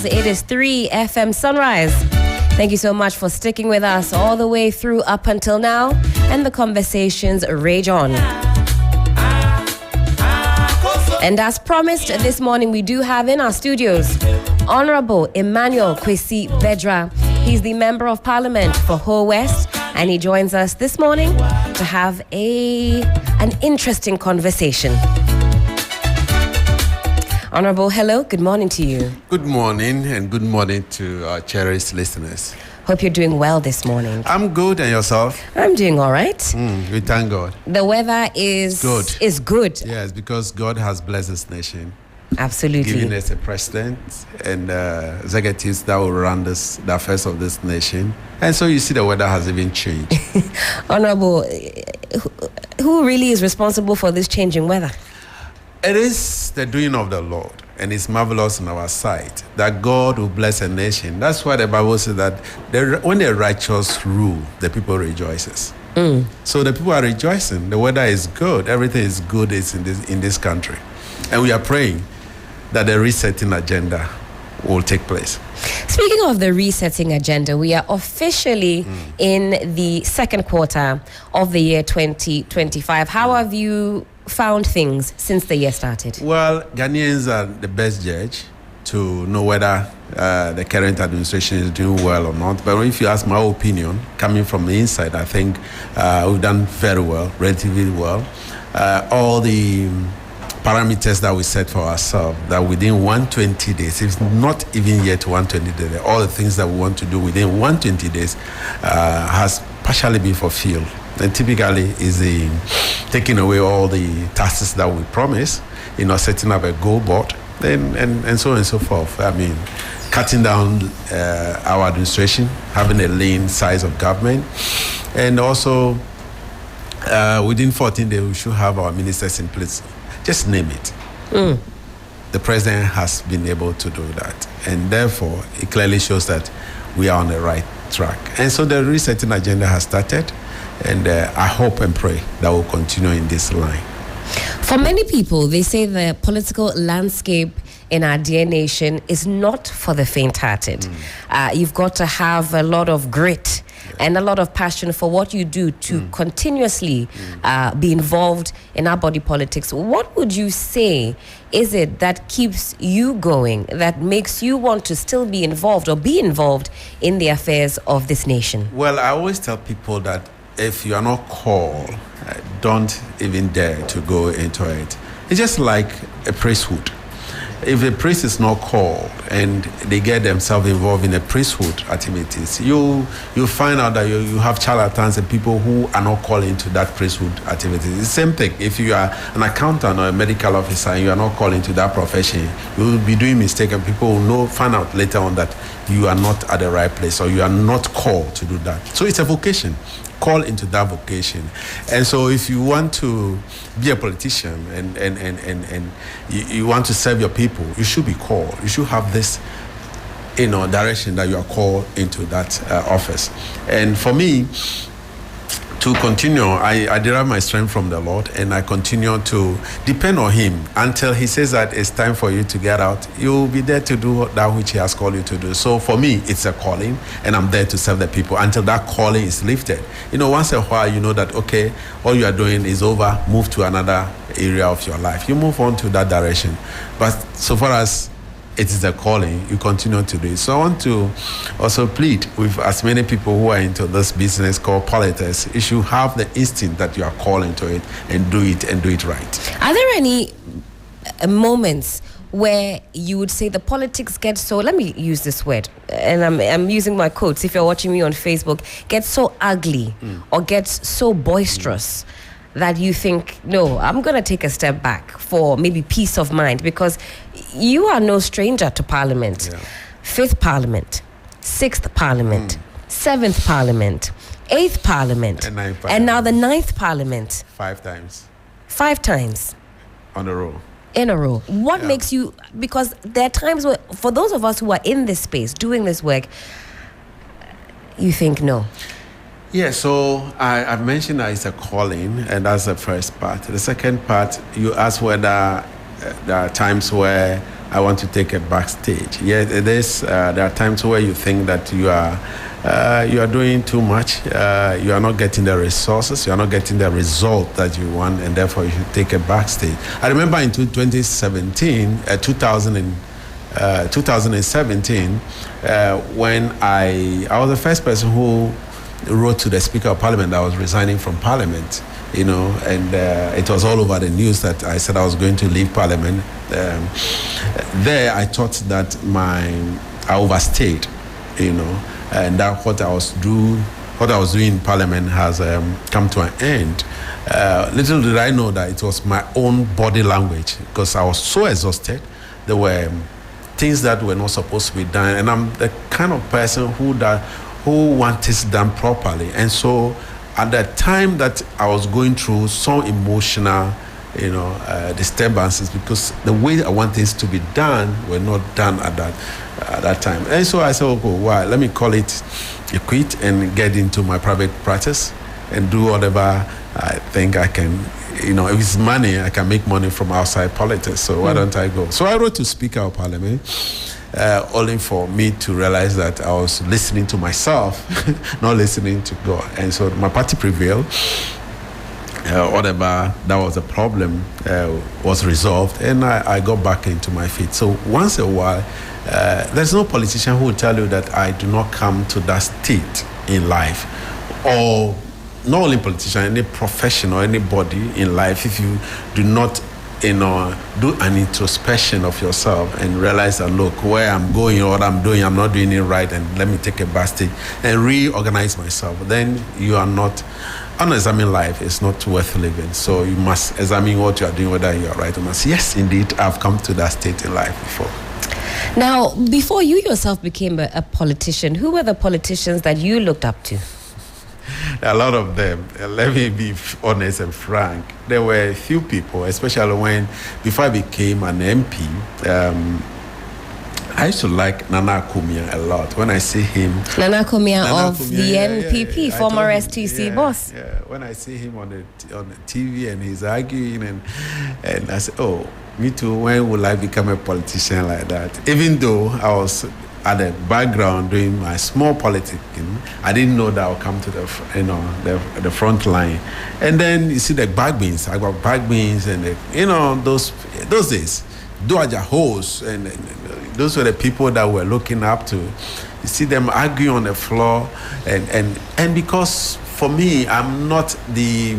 miles. It is 3 FM Sunrise. Thank you so much for sticking with us all the way through up until now, and the conversations rage on. And as promised, this morning we do have in our studios Honorable Emmanuel Kwesi Bedra. He's the Member of Parliament for Ho West, and he joins us this morning to have an interesting conversation. Honorable, hello, good morning to you. Good morning, and good morning to our cherished listeners. Hope you're doing well this morning. I'm good, and yourself? I'm doing all right. We thank God. The weather is good. Yes, because God has blessed this nation. Absolutely. Giving us a president and executives that will run the affairs of this nation. And so you see the weather has even changed. Honorable, who really is responsible for this changing weather? It is the doing of the Lord, and it's marvelous on our sight that God will bless a nation. That's why the Bible says that when the righteous rule, the people rejoices. So the people are rejoicing. The weather is good. Everything is good in this country. And we are praying that the resetting agenda will take place. Speaking of the resetting agenda, we are officially in the second quarter of the year 2025. How have you found things since the year started? Well, Ghanaians are the best judge to know whether the current administration is doing well or not. But if you ask my opinion, coming from the inside, I think we've done very well, relatively well. All the parameters that we set for ourselves, that within 120 days, if not even yet 120 days, all the things that we want to do within 120 days has partially been fulfilled. And typically is taking away all the tasks that we promise, setting up a goal board, and so on and so forth. I mean, cutting down our administration, having a lean size of government, and also within 14 days we should have our ministers in place. Just name it. The president has been able to do that, and therefore it clearly shows that we are on the right track. And so the resetting agenda has started. And I hope and pray that we'll continue in this line. For many people, they say the political landscape in our dear nation is not for the faint-hearted. You've got to have a lot of grit and a lot of passion for what you do to continuously be involved in our body politics. What would you say is it that keeps you going, that makes you want to still be involved or be involved in the affairs of this nation? Well, I always tell people that if you are not called, don't even dare to go into it. It's just like a priesthood. If a priest is not called and they get themselves involved in the priesthood activities, you find out that you have charlatans and people who are not called into that priesthood activities. It's the same thing. If you are an accountant or a medical officer and you are not called into that profession, you will be doing mistakes, and people will find out later on that you are not at the right place or you are not called to do that. So it's a vocation. Call into that vocation. And so if you want to be a politician and you want to serve your people, you should be called. You should have this direction that you are called into that office. And for me, to continue, I derive my strength from the Lord, and I continue to depend on Him until He says that it's time for you to get out. You'll be there to do that which He has called you to do. So for me, it's a calling, and I'm there to serve the people until that calling is lifted. Once in a while, you know that, okay, all you are doing is over, move to another area of your life. You move on to that direction. But so far as it is a calling, you continue to do it. So I want to also plead with as many people who are into this business called politics. You should have the instinct that you are called into it and do it right. Are there any moments where you would say the politics get so, let me use this word, and I'm using my quotes if you're watching me on Facebook, gets so ugly or gets so boisterous that you think, no, I'm going to take a step back for maybe peace of mind? Because you are no stranger to Parliament. Yeah. 5th Parliament, 6th Parliament, 7th Parliament, 8th Parliament, and now the 9th Parliament. 5 times. 5 times. On a row. In a row. What makes you, because there are times where, for those of us who are in this space, doing this work, you think no. Yeah, so I've mentioned that it's a calling, and that's the first part. The second part, you ask whether there are times where I want to take a backstage. Yeah, there are times where you think that you are doing too much. You are not getting the resources. You are not getting the result that you want, and therefore you should take a backstage. I remember in 2017, 2017, when I was the first person who wrote to the Speaker of Parliament that I was resigning from Parliament. And it was all over the news that I said I was going to leave Parliament. There, I thought that I overstayed, and that what I was doing in Parliament has come to an end. Little did I know that it was my own body language, because I was so exhausted. There were things that were not supposed to be done, and I'm the kind of person who wants this done properly, and so. At the time that I was going through some emotional, disturbances, because the way I want things to be done were not done at that time. And so I said, let me call it a quit and get into my private practice and do whatever I think I can. If it's money, I can make money from outside politics. So why don't I go? So I wrote to Speaker of Parliament. Only for me to realize that I was listening to myself, not listening to God. And so my party prevailed. Whatever that was a problem was resolved, and I got back into my feet. So once in a while, there's no politician who will tell you that I do not come to that state in life, or not only politician, any professional, anybody in life, if you do not do an introspection of yourself and realize that, look, where I'm going, what I'm doing, I'm not doing it right, and let me take a backstage and reorganize myself. Then you are not, unexamined life is not worth living. So you must examine what you are doing, whether you are right or not. Yes, indeed, I've come to that state in life before. Now, before you yourself became a politician, who were the politicians that you looked up to? A lot of them. Let me be honest and frank. There were a few people, especially before I became an MP, I used to like Nana Akumia a lot. When I see him... Nana Akumia of the NPP, former STC boss. Yeah, when I see him on the TV and he's arguing, and I say, oh, me too, when will I become a politician like that? Even though I was at the background doing my small politicking, I didn't know that I would come to the front line. And then you see the bag beans. I got bag beans, and those days, Duaja hosts, and those were the people that we're looking up to. You see them arguing on the floor, and because for me, I'm not the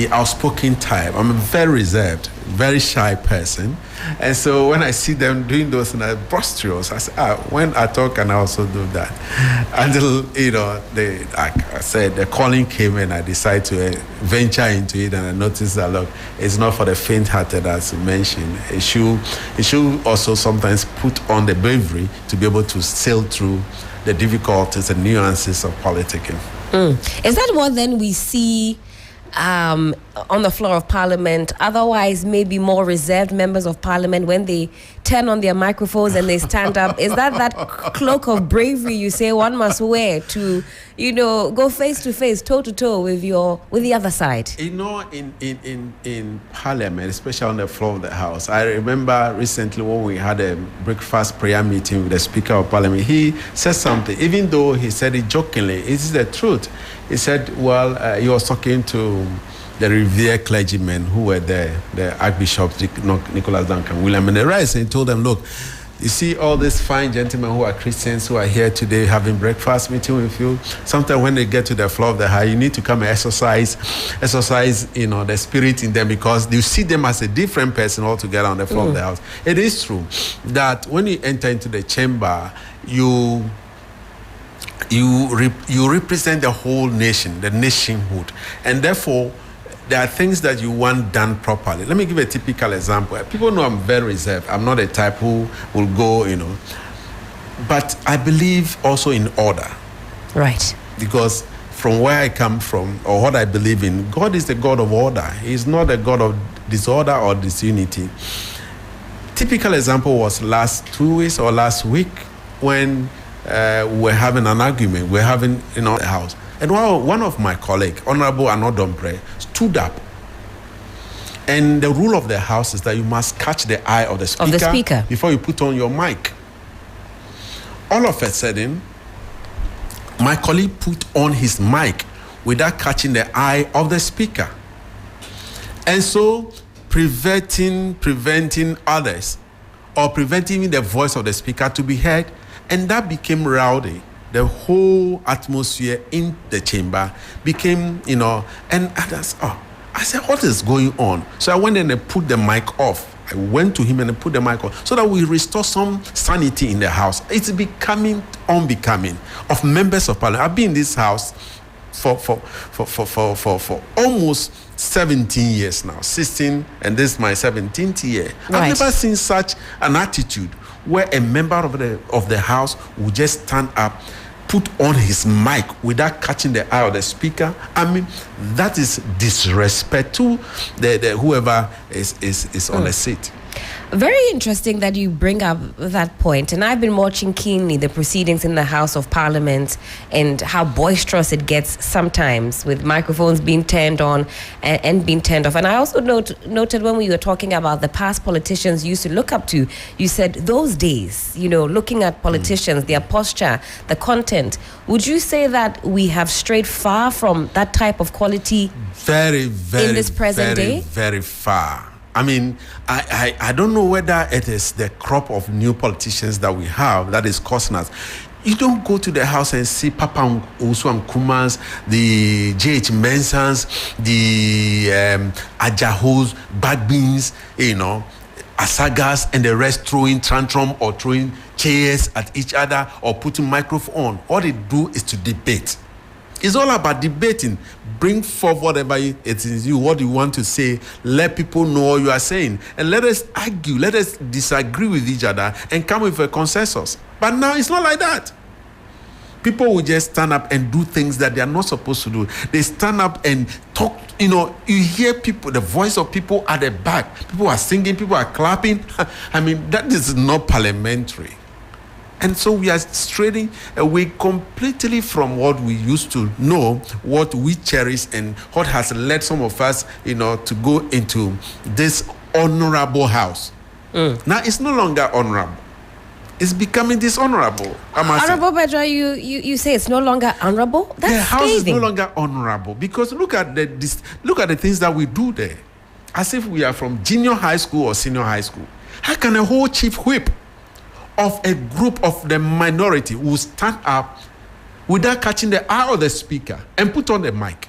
outspoken type. I'm a very reserved, very shy person. And so when I see them doing those and I'm boisterous, I say, when I talk, can I also do that? Until, like I said, the calling came and I decided to venture into it, and I noticed that, look, it's not for the faint-hearted, as you mentioned. It should also sometimes put on the bravery to be able to sail through the difficulties and nuances of politicking. Is that what then we see on the floor of Parliament? Otherwise, maybe more reserved members of Parliament, when they turn on their microphones and they stand up, is that cloak of bravery you say one must wear to, go face to face, toe to toe with the other side? In Parliament, especially on the floor of the House, I remember recently when we had a breakfast prayer meeting with the Speaker of Parliament, he said something, even though he said it jokingly, it is the truth. He said, he was talking to the revered clergymen who were there, the Archbishop Nicholas Duncan William, and the rest, and he told them, look, you see all these fine gentlemen who are Christians who are here today having breakfast meeting with you. Sometimes when they get to the floor of the House, you need to come and exercise, the spirit in them, because you see them as a different person altogether on the floor of the House. It is true that when you enter into the chamber, you represent the whole nation, the nationhood, and therefore there are things that you want done properly. Let me give a typical example. People know I'm very reserved. I'm not a type who will go, but I believe also in order. Right. Because from where I come from, or what I believe in, God is the God of order. He's not a God of disorder or disunity. Typical example was last 2 weeks or last week when we're having an argument. We're having the House. And one of my colleagues, Honorable Anodompre, stood up And the rule of the House is that you must catch the eye of the speaker, before you put on your mic. All of a sudden, my colleague put on his mic without catching the eye of the speaker. And so, preventing others, or preventing the voice of the speaker to be heard, and that became rowdy. The whole atmosphere in the chamber became, and others, I said, what is going on? So I went in and put the mic off. I went to him and I put the mic off so that we restore some sanity in the House. It's becoming unbecoming of members of Parliament. I've been in this House for almost 17 years now, 16, and this is my 17th year. Right. I've never seen such an attitude where a member of the House would just stand up, put on his mic without catching the eye of the speaker. I mean, that is disrespect to the whoever is on a seat. Very interesting that you bring up that point. And I've been watching keenly the proceedings in the House of Parliament and how boisterous it gets sometimes, with microphones being turned on and being turned off. And I also noted when we were talking about the past politicians you used to look up to, you said those days, looking at politicians, their posture, the content. Would you say that we have strayed far from that type of quality very, very, in this present day? Very far. I mean, I don't know whether it is the crop of new politicians that we have that is causing us. You don't go to the House and see Papa Usu Kumans, the J.H. Mensahs, the Ajahos, Bagbeans, Asagas, and the rest throwing tantrum or throwing chairs at each other or putting microphone on. All they do is to debate. It's all about debating. Bring forth whatever it is what you want to say. Let people know what you are saying. And let us argue. Let us disagree with each other and come with a consensus. But now it's not like that. People will just stand up and do things that they are not supposed to do. They stand up and talk. You hear people, the voice of people at the back. People are singing, people are clapping. I mean, that is not parliamentary. And so we are straying away completely from what we used to know, what we cherish, and what has led some of us, to go into this honorable House. Now it's no longer honorable. It's becoming dishonorable. Honorable Bedra, you say it's no longer honorable? That's the House scathing. is no longer honorable because look at the things that we do there, as if we are from junior high school or senior high school. How can a whole chief whip of a group of the minority will stand up without catching the eye of the speaker and put on the mic?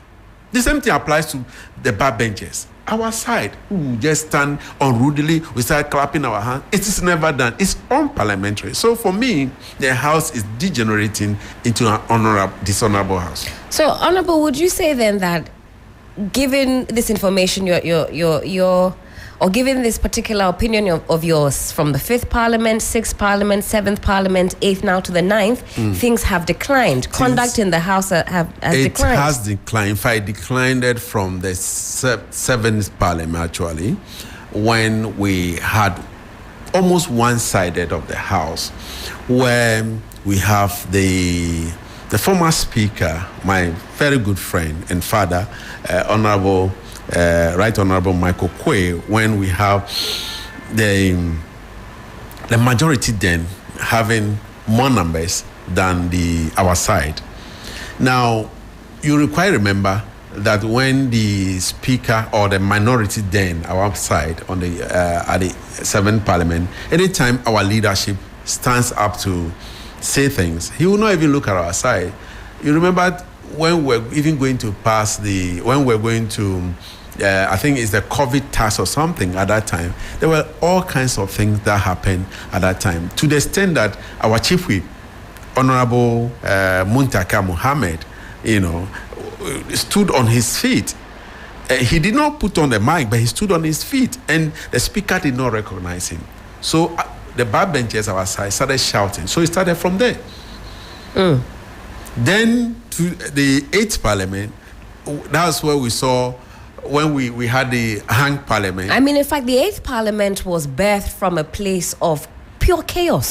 The same thing applies to the backbenchers. Our side, we will just stand unruly, we start clapping our hands. It is never done. It's unparliamentary. So for me, the House is degenerating into an dishonorable House. So, Honorable, would you say then that given this information, or given this particular opinion of yours from the 5th Parliament, 6th Parliament, 7th Parliament, 8th now to the 9th, things have declined. Conduct in the House has declined. It has declined. In fact, it declined from the 7th Parliament, actually, when we had almost one-sided of the House, where we have the former Speaker, my very good friend and father, Right Honorable Michael Quay, when we have the majority then having more numbers than our side. Now, you quite remember that when the Speaker or the minority then, our side on at the 7th Parliament, anytime our leadership stands up to say things, he will not even look at our side. You remember when we're even going to pass I think it's the COVID tax or something at that time. There were all kinds of things that happened at that time, to the extent that our chief whip, Honorable Muntaka Muhammad, stood on his feet. He did not put on the mic, but he stood on his feet, and the speaker did not recognize him. So the backbenchers our side started shouting. So it started from there. Then to the 8th Parliament, that's where we saw when we had the hang Parliament. I mean, in fact, the 8th Parliament was birthed from a place of pure chaos.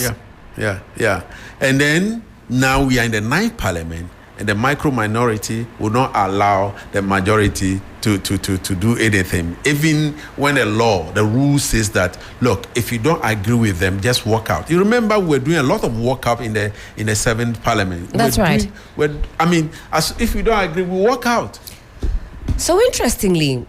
Yeah. And then now we are in the 9th Parliament, and the micro minority will not allow the majority to do anything. Even when the rule says that, look, if you don't agree with them, just walk out. You remember we're doing a lot of walk out in the 7th Parliament. That's right. If you don't agree, we walk out. So interestingly,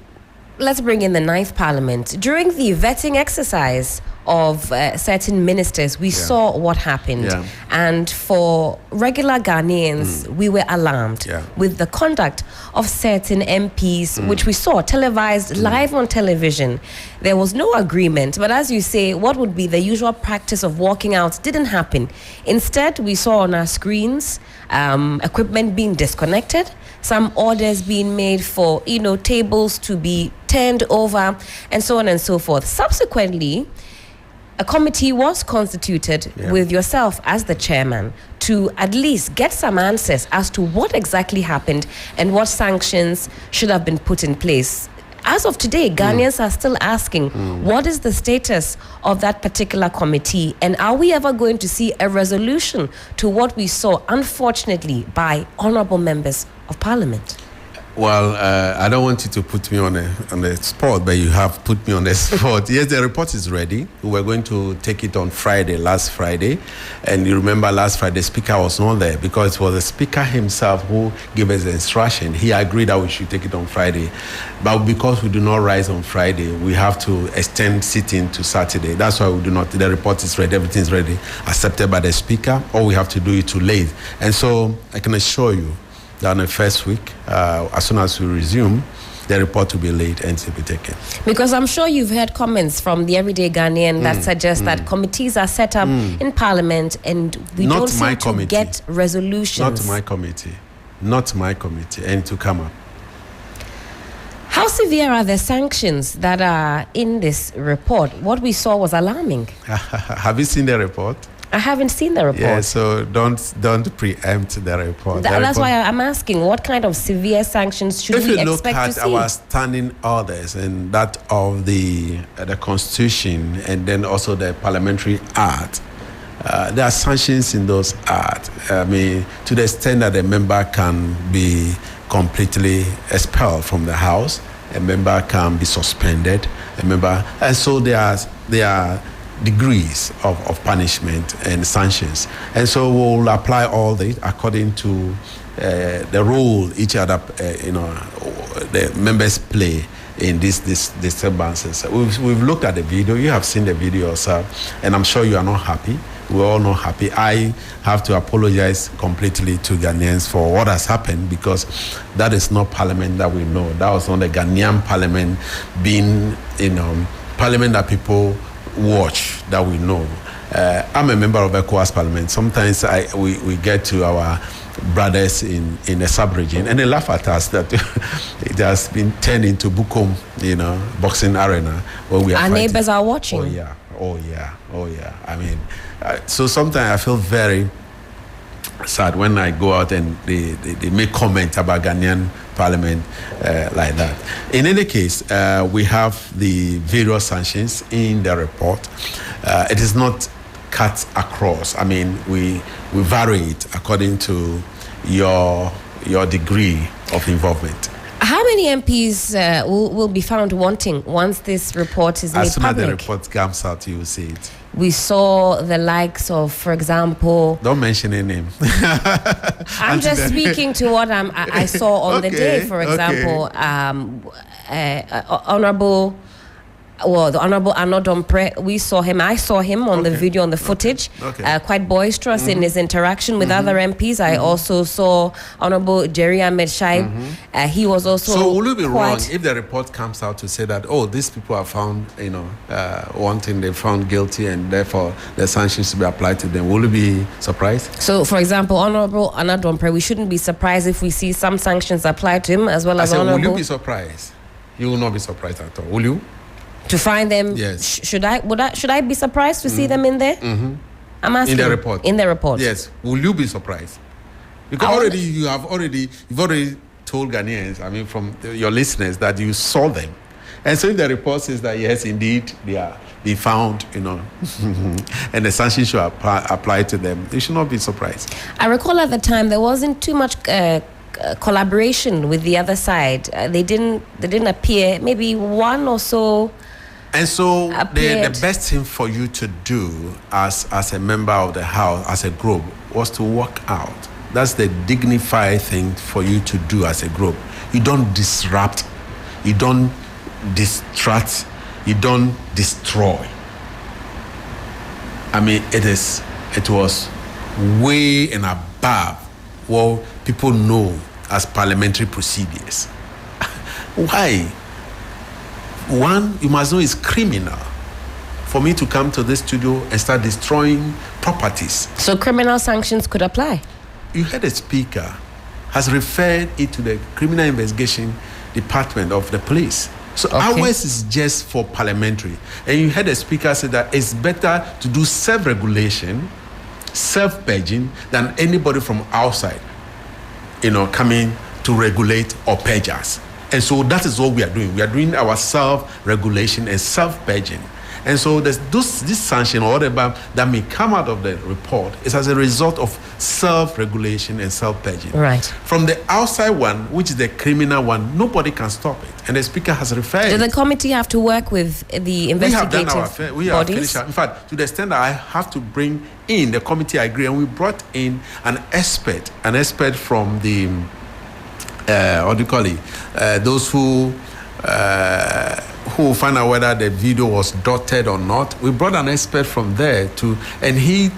let's bring in the 9th Parliament. During the vetting exercise of certain ministers, we saw what happened. Yeah. And for regular Ghanaians, we were alarmed with the conduct of certain MPs, which we saw televised live on television. There was no agreement, but as you say, what would be the usual practice of walking out didn't happen. Instead, we saw on our screens equipment being disconnected, some orders being made for, tables to be turned over, and so on and so forth. Subsequently, a committee was constituted with yourself as the chairman to at least get some answers as to what exactly happened and what sanctions should have been put in place. As of today, Ghanaians are still asking, what is the status of that particular committee? And are we ever going to see a resolution to what we saw, unfortunately, by honorable members of Parliament? Well, I don't want you to put me on the spot, but you have put me on the spot. Yes, the report is ready. We were going to take it on last Friday. And you remember last Friday, the speaker was not there because it was the speaker himself who gave us the instruction. He agreed that we should take it on Friday. But because we do not rise on Friday, we have to extend sitting to Saturday. That's why we do not. The report is ready. Everything is ready, accepted by the speaker. All we have to do is to late. And so I can assure you that in the first week, as soon as we resume, the report will be laid and to be taken. Because I'm sure you've heard comments from the everyday Ghanaian that suggest that committees are set up in Parliament and we don't seem to get resolutions. Not my committee, and to come up. How severe are the sanctions that are in this report? What we saw was alarming. Have you seen the report? I haven't seen the report. Yeah, so don't preempt the report. That's why I'm asking, what kind of severe sanctions should we expect to see? If you look at our standing orders and that of the Constitution and then also the Parliamentary Act, there are sanctions in those acts. I mean, to the extent that a member can be completely expelled from the House, a member can be suspended, and so there are degrees of punishment and sanctions, and so we'll apply all this according to the role each other the members play in these disturbances. We've looked at the video. You have seen the video yourself, and I'm sure you are not happy. We're all not happy. I have to apologize completely to Ghanaians for what has happened, because that is not Parliament that we know. That was not the Ghanaian Parliament being Parliament that people watch, that we know. I'm a member of ECOWAS Parliament. Sometimes we get to our brothers in the sub-region and they laugh at us that it has been turned into Bukom, boxing arena where we are our fighting. Neighbors are watching. Oh yeah. I mean, so sometimes I feel very sad when I go out and they make comments about Ghanaian Parliament like that. In any case, we have the various sanctions in the report. It is not cut across. I mean, we vary it according to your degree of involvement. How many MPs will be found wanting once this report is made public? As soon as the report comes out, you will see it. We saw the likes of, for example... Don't mention any name. I'm just speaking to what I saw on the day. For example, the Honorable Arnaud Dompré, I saw him on the video, on the footage, quite boisterous in his interaction with other MPs. I also saw Honorable Jerry Ahmed Shaib. He was also So will it be wrong if the report comes out to say that, these people are found, wanting, they found guilty and therefore the sanctions to be applied to them? Will you be surprised? So, for example, Honorable Arnaud Dompré, we shouldn't be surprised if we see some sanctions applied to him as well as Honorable... Will you be surprised? You will not be surprised at all. Will you? To find them, yes. Should I be surprised to see them in there? I'm asking. In the report. Yes. Will you be surprised? Because you've already told Ghanaians, I mean, from your listeners, that you saw them. And so if the report says that, yes, indeed, they are be found, and the sanctions should apply to them, they should not be surprised. I recall at the time there wasn't too much collaboration with the other side. They didn't appear. Maybe one or so. And so the best thing for you to do as a member of the House, as a group, was to walk out. That's the dignified thing for you to do as a group. You don't disrupt, you don't distract, you don't destroy. I mean, it was way and above what people know as parliamentary procedures. Why? One, you must know it's criminal for me to come to this studio and start destroying properties. So criminal sanctions could apply? You heard the speaker has referred it to the criminal investigation department of the police. So ours is just for parliamentary. And you heard the speaker say that it's better to do self-regulation, self-purging, than anybody from outside, coming to regulate or purge us. And so that is what we are doing. We are doing our self-regulation and self-purging. And so this sanction or whatever that may come out of the report is as a result of self-regulation and self-purging. Right. From the outside one, which is the criminal one, nobody can stop it. And the speaker has referred. Does the committee have to work with the investigative bodies? We have finished. In fact, to the extent that I have to bring in the committee, I agree, and we brought in an expert from the those who find out whether the video was dotted or not. We brought an expert from there and he,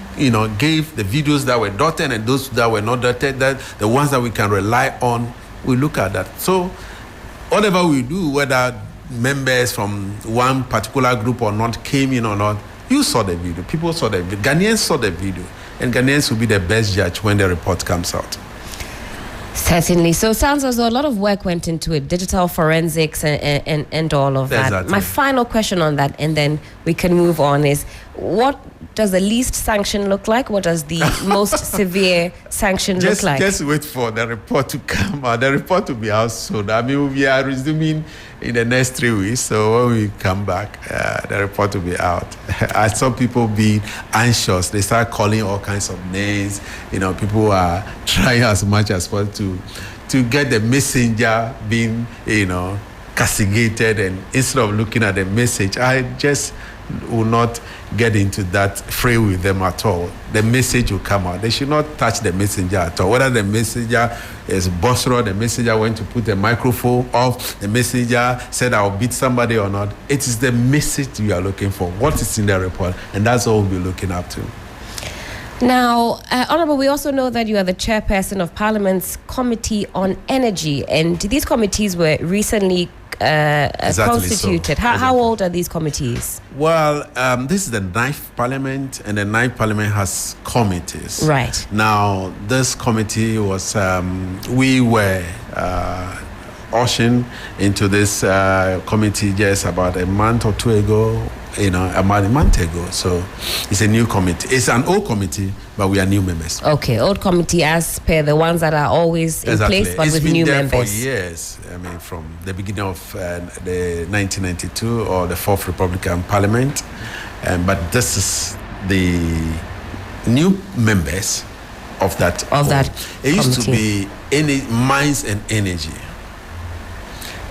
gave the videos that were dotted and those that were not dotted, that the ones that we can rely on, we look at that. So whatever we do, whether members from one particular group or not came in or not, you saw the video, people saw the video, Ghanaians saw the video, and Ghanaians will be the best judge when the report comes out. Certainly. So it sounds as though a lot of work went into it, digital forensics and all of that. Exactly. My final question on that, and then we can move on, is what does the least sanction look like? What does the most severe sanction look like? Just wait for the report to come out. The report will be out soon. I mean, we are resuming in the next 3 weeks. So when we come back, the report will be out. I saw people being anxious. They start calling all kinds of names. People are trying as much as possible to get the messenger being, castigated. And instead of looking at the message, I just will not get into that fray with them at all. The message will come out. They should not touch the messenger at all. Whether the messenger is Bosro, the messenger went to put the microphone off, the messenger said I'll beat somebody or not. It is the message you are looking for, what is in the report, and that's all we'll be looking up to. Now, Honourable, we also know that you are the chairperson of Parliament's Committee on Energy, and these committees were recently constituted. So. How old are these committees? Well, this is the 9th Parliament, and the 9th Parliament has committees. Right. Now, this committee was, we were ushering into this committee just about a month or two ago, about a month ago. So it's a new committee. It's an old committee, but we are new members. Okay, old committee as per the ones that are always in place, but with new members. It's been there for years. I mean, from the beginning of the 1992 or the 4th Republican Parliament. But this is the new members of that. It used to be mines and energy.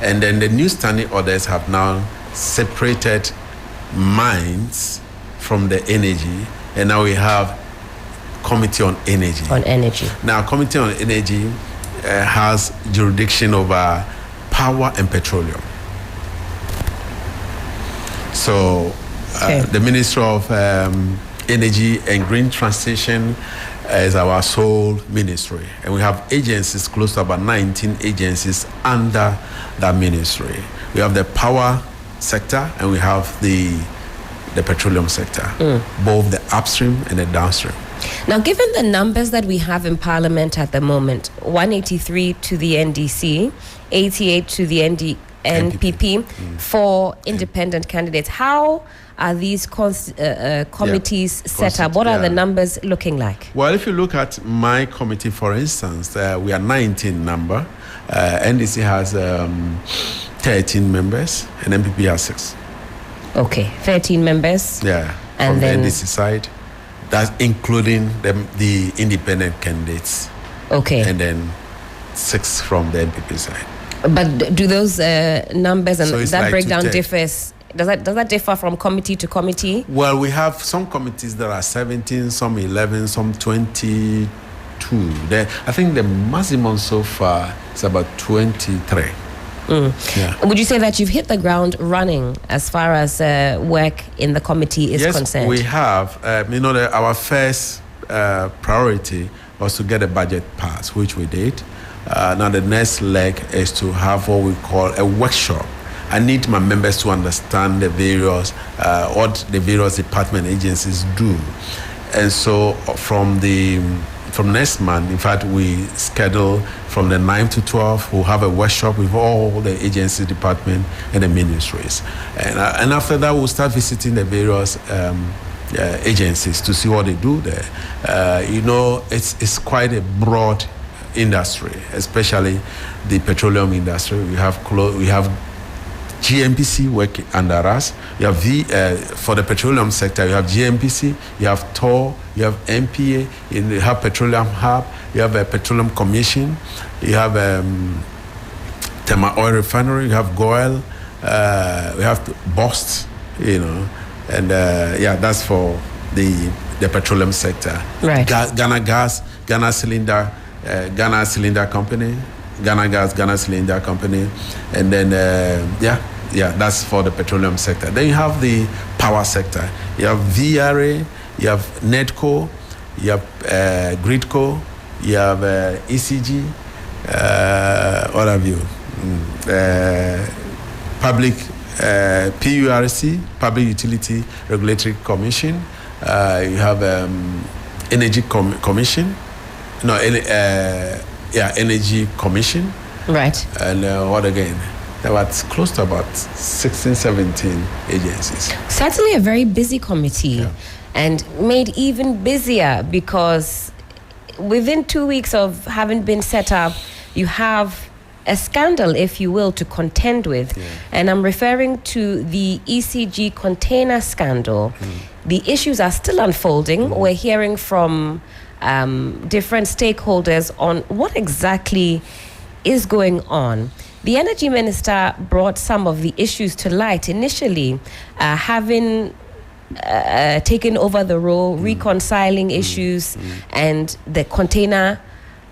And then the new standing orders have now separated mines from the energy, and now we have Committee on Energy. Now, Committee on Energy has jurisdiction over power and petroleum. So, the Ministry of Energy and Green Transition is our sole ministry, and we have agencies, close to about 19 agencies under that ministry. We have the power sector and we have the petroleum sector, both the upstream and the downstream. Now, given the numbers that we have in Parliament at the moment, 183 to the NDC, 88 to the NPP, 4 independent candidates, how are these committees set up? What are the numbers looking like? Well, if you look at my committee, for instance, we are 19 number. NDC has 13 members, and MPP has 6. Okay, 13 members. Yeah, and from then the NDC side, that's including the independent candidates. Okay, And then 6 from the MPP side. but do those numbers and So it's that like breakdown 210. differs? Does that differ from committee to committee? Well, we have some committees that are 17, some 11, some 22. I think the maximum so far is about 23. Yeah. Would you say that you've hit the ground running as far as work in the committee is Yes, concerned? we have. Our first priority was to get a budget passed, which we did. Now the next leg is to have what we call a workshop. I need my members to understand the various, what the various department agencies do. And so from next month, in fact, we schedule from the 9th to 12th, we'll have a workshop with all the agency department and the ministries. And after that, we'll start visiting the various agencies to see what they do there. It's quite a broad industry, especially the petroleum industry. We have GMPC working under us. You have for the petroleum sector, you have GMPC, you have TOR, you have MPA, you have Petroleum Hub, you have a Petroleum Commission, you have Tema Oil Refinery, you have GOIL, we have BOST, and that's for the petroleum sector. Right. Ghana Gas, Ghana Cylinder Company, Ghana Gas, Ghana Cylinder Company, and then that's for the petroleum sector. Then you have the power sector. You have VRA, you have NEDCO, you have GRIDCO, you have ECG, what have you? Public PURC, Public Utility Regulatory Commission. You have Energy Commission. No, Energy Commission. Right. And what again? There was close to about 16, 17 agencies. Certainly a very busy committee, and made even busier because within 2 weeks of having been set up, you have a scandal, if you will, to contend with. And I'm referring to the ECG container scandal. The issues are still unfolding. We're hearing from different stakeholders on what exactly is going on. The energy minister brought some of the issues to light initially, having taken over the role, reconciling issues, and the container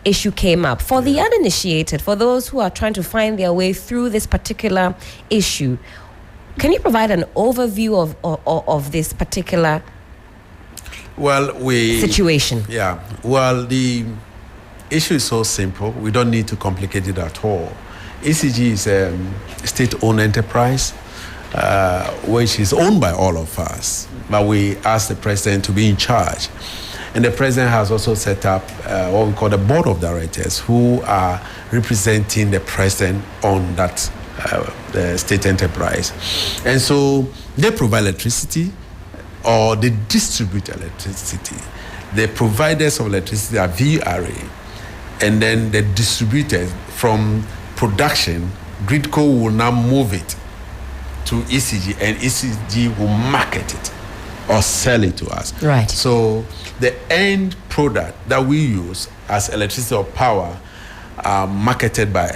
issue came up. For the uninitiated, for those who are trying to find their way through this particular issue, can you provide an overview of this particular situation? Yeah. Well, the issue is so simple. We don't need to complicate it at all. ECG is a state-owned enterprise, which is owned by all of us. But we asked the president to be in charge. And the president has also set up what we call the board of directors, who are representing the president on that the state enterprise. And so they provide electricity, or they distribute electricity. The providers of electricity are VRA, and then the distributors from production, GRIDCO will now move it to ECG, and ECG will market it or sell it to us. Right. So the end product that we use as electricity or power are marketed by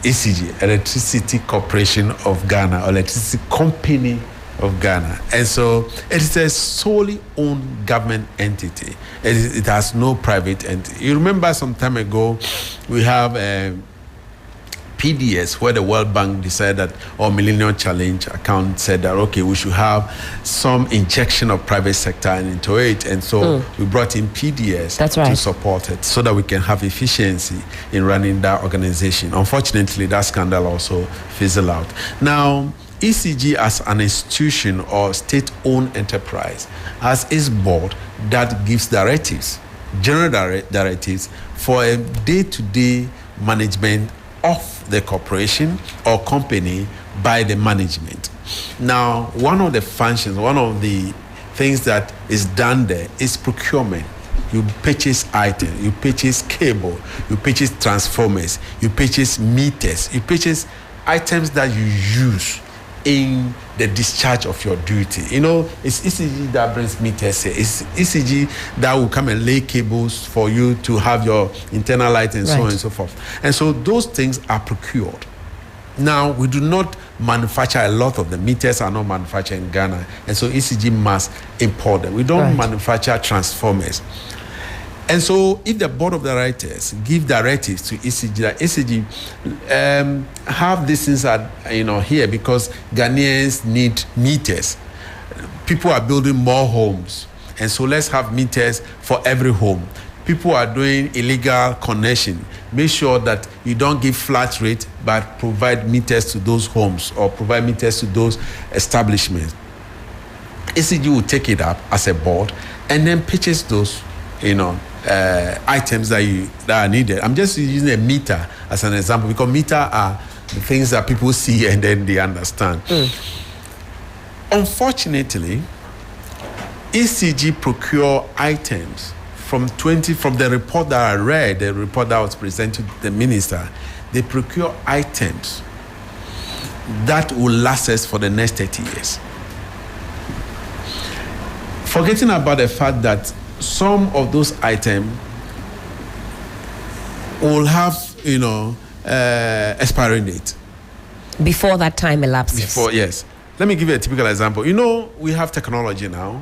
ECG, Electricity Corporation of Ghana, or Electricity Company of Ghana. And so it is a solely owned government entity. It has no private entity. You remember some time ago, we have PDS, where the World Bank decided that, or Millennium Challenge account said that, okay, we should have some injection of private sector into it. And so we brought in PDS to support it so that we can have efficiency in running that organization. Unfortunately, that scandal also fizzled out. Now, ECG as an institution or state-owned enterprise has its board that gives directives, general directives for a day-to-day management of the corporation or company by the management. Now, one of the functions, one of the things that is done there is procurement. you purchase items, you purchase cable, you purchase transformers, you purchase meters, you purchase items that you use in the discharge of your duty. You know, it's ECG that brings meters here. It's ECG that will come and lay cables for you to have your internal light and so on and so forth. And so those things are procured. Now, we do not manufacture a lot of them. Meters are not manufactured in Ghana. And so ECG must import them. We don't manufacture transformers. And so if the board of directors give directives to ECG, that ECG have these things here because Ghanaians need meters. People are building more homes. And so let's have meters for every home. People are doing illegal connection. Make sure that you don't give flat rate, but provide meters to those homes or provide meters to those establishments. ECG will take it up as a board and then purchase those, items that are needed. I'm just using a meter as an example because meter are the things that people see and then they understand. Unfortunately, ECG procure items from the report that I read, the report that was presented to the minister. They procure items that will last us for the next 30 years. Forgetting about the fact that some of those items will have, expiring date. Before that time elapses. Yes. Let me give you a typical example. We have technology now.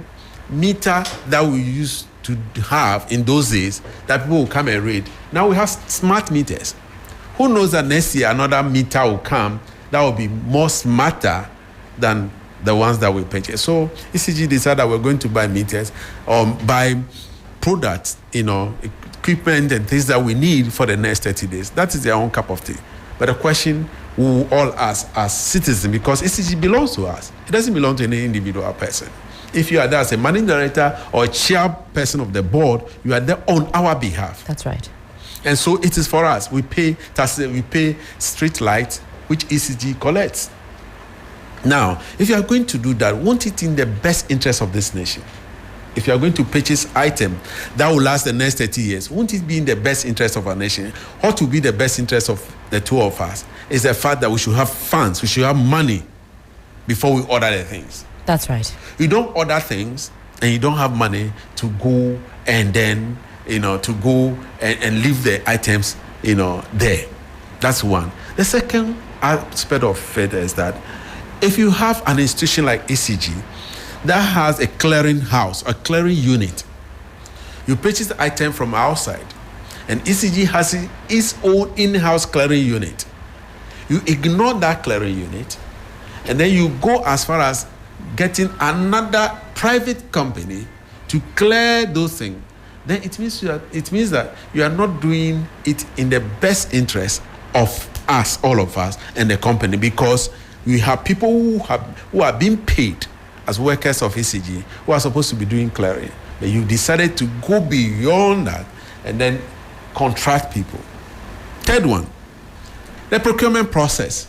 Meter that we used to have in those days that people will come and read. Now we have smart meters. Who knows that next year another meter will come that will be more smarter than the ones that we purchase. So ECG decided that we're going to buy meters or buy products, equipment and things that we need for the next 30 days. That is their own cup of tea. But the question we will all ask as citizens, because ECG belongs to us. It doesn't belong to any individual person. If you are there as a managing director or a chairperson of the board, you are there on our behalf. That's right. And so it is for us. We pay taxes, we pay street lights, which ECG collects. Now, if you are going to do that, won't it in the best interest of this nation? If you are going to purchase items that will last the next 30 years, won't it be in the best interest of our nation? What will be the best interest of the two of us is the fact that we should have funds, we should have money before we order the things. That's right. You don't order things and you don't have money to go and then, to go and leave the items, there. That's one. The second aspect of it is that if you have an institution like ECG that has a clearing house, a clearing unit, you purchase the item from outside, and ECG has its own in-house clearing unit. You ignore that clearing unit, and then you go as far as getting another private company to clear those things. Then it means that you are not doing it in the best interest of us, all of us, and the company, because we have people who are being paid as workers of ECG who are supposed to be doing clearing. But you decided to go beyond that and then contract people. Third one, the procurement process.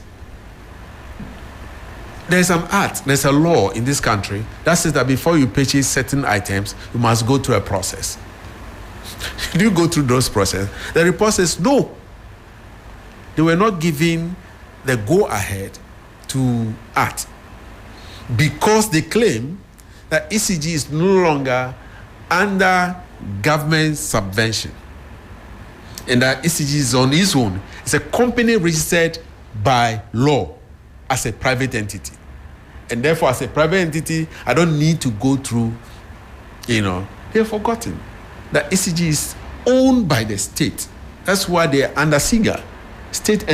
There's an act, there's a law in this country that says that before you purchase certain items, you must go through a process. Do you go through those processes? The report says no. They were not given the go-ahead to act because they claim that ECG is no longer under government subvention and that ECG is on its own. It's a company registered by law as a private entity. And therefore, as a private entity, I don't need to go through, they've forgotten that ECG is owned by the state. That's why they're under SIGA, State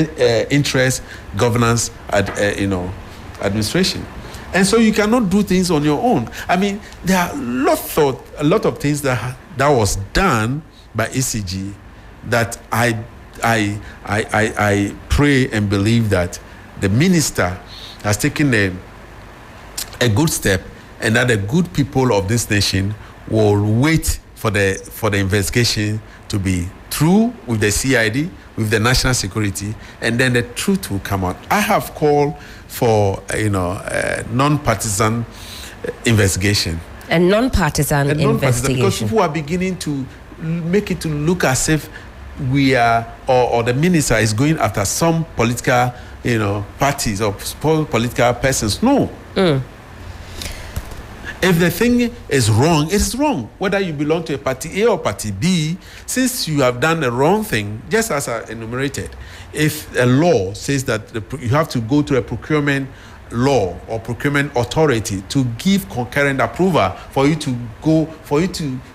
Interest Governance, Administration. And so you cannot do things on your own. I mean, there are a lot of things that was done by ECG that I pray and believe that the minister has taken a good step, and that the good people of this nation will wait for the investigation to be through with the CID, with the national security, and then the truth will come out. I have called for a non-partisan investigation. A non-partisan investigation. Because people are beginning to make it to look as if we are, or the minister is going after some political, parties or political persons. No. If the thing is wrong, it is wrong. Whether you belong to a party A or party B, since you have done the wrong thing, just as I enumerated, if a law says that you have to go to a procurement law or procurement authority to give concurrent approval for you to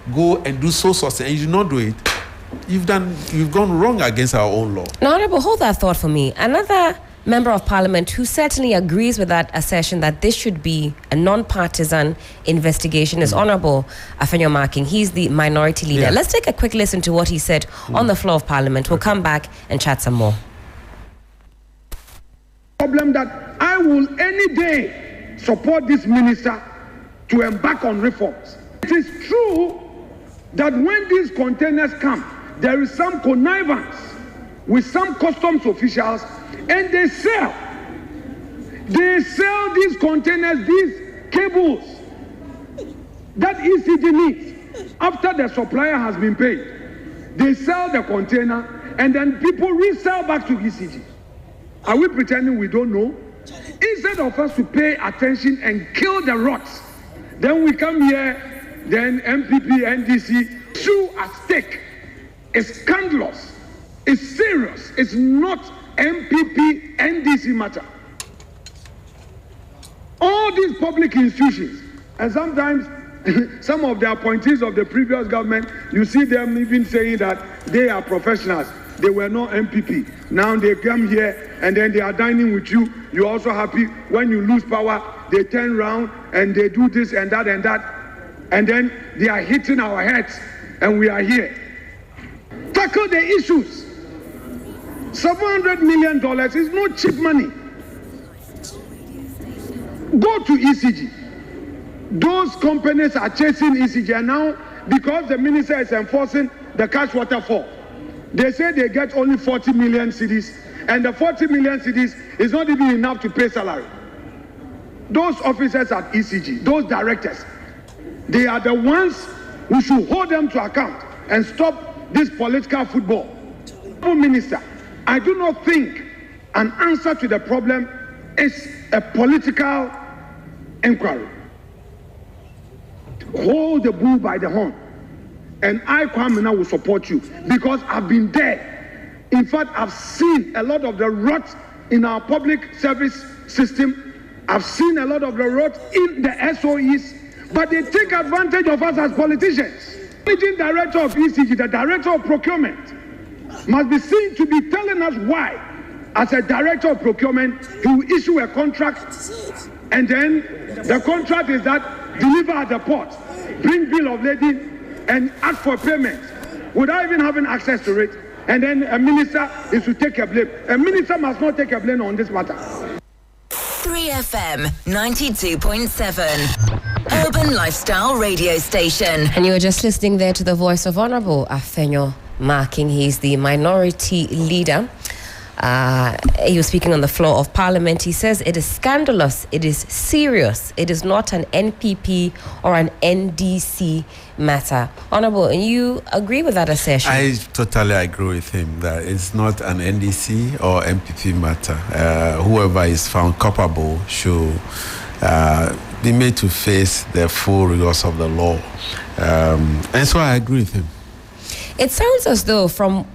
go and do something, and you do not do it, you've gone wrong against our own law. Now, Honorable, hold that thought for me. Another member of parliament who certainly agrees with that assertion that this should be a non-partisan investigation is Honorable Afenyo Marking. He's the minority leader. Yeah. Let's take a quick listen to what he said on the floor of parliament. We'll come back and chat some more. Problem that I will any day support this minister to embark on reforms. It is true that when these containers come, there is some connivance with some customs officials, and they sell these containers, these cables that ECG needs after the supplier has been paid. They sell the container and then people resell back to ECG. Are we pretending we don't know? Instead of us to pay attention and kill the rots, then we come here, then MPP, NDC, issue at stake. It's scandalous. It's serious. It's not MPP, NDC matter. All these public institutions, and sometimes some of the appointees of the previous government, you see them even saying that they are professionals. They were not MPP. Now they come here and then they are dining with you. You're also happy. When you lose power, they turn around and they do this and that and that. And then they are hitting our heads and we are here. Tackle the issues. $700 million is no cheap money. Go to ECG. Those companies are chasing ECG, and now because the minister is enforcing the cash waterfall, they say they get only 40 million cedis, and the 40 million cedis is not even enough to pay salary. Those officers at ECG, those directors, they are the ones who should hold them to account and stop this political football. Minister, I do not think an answer to the problem is a political inquiry. Hold the bull by the horn. And I, Kwamina, will support you because I've been there. In fact, I've seen a lot of the rot in our public service system. I've seen a lot of the rot in the SOEs, but they take advantage of us as politicians. The managing director of ECG, the director of procurement, must be seen to be telling us why, as a director of procurement, he will issue a contract, and then the contract is that deliver at the port, bring bill of lading, and ask for payment without even having access to it. And then a minister is to take a blame. A minister must not take a blame on this matter. 3FM 92.7 Urban Lifestyle Radio Station. And you were just listening there to the voice of Honorable Afenyo Marking. He's the minority leader. He was speaking on the floor of Parliament. He says it is scandalous, it is serious, it is not an NPP or an NDC matter. Honorable, and you agree with that assertion? I totally agree with him that it's not an NDC or MPP matter. Whoever is found culpable should be made to face the full rigors of the law. And so I agree with him. It sounds as though from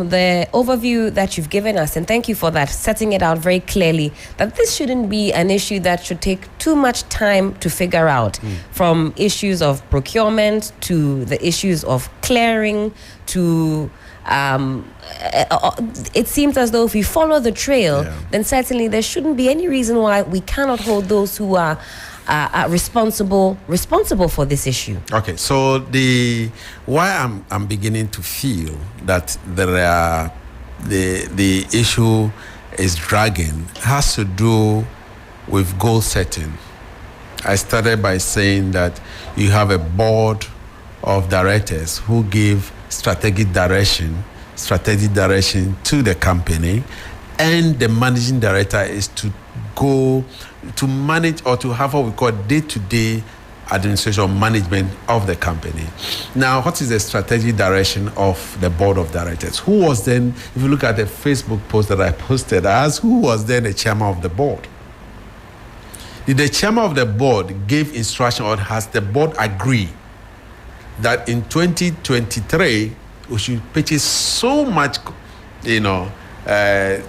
the overview that you've given us, and thank you for that, setting it out very clearly, that this shouldn't be an issue that should take too much time to figure out, from issues of procurement to the issues of clearing to it seems as though if we follow the trail, then certainly there shouldn't be any reason why we cannot hold those who are responsible for this issue. Okay, so why I'm beginning to feel that the issue is dragging has to do with goal setting. I started by saying that you have a board of directors who give strategic direction to the company, and the managing director is to go to manage or to have what we call day-to-day administration or management of the company. Now, what is the strategic direction of the board of directors? Who was then, if you look at the Facebook post that I posted, I asked who was then the chairman of the board? Did the chairman of the board give instruction, or has the board agree that in 2023 we should purchase so much,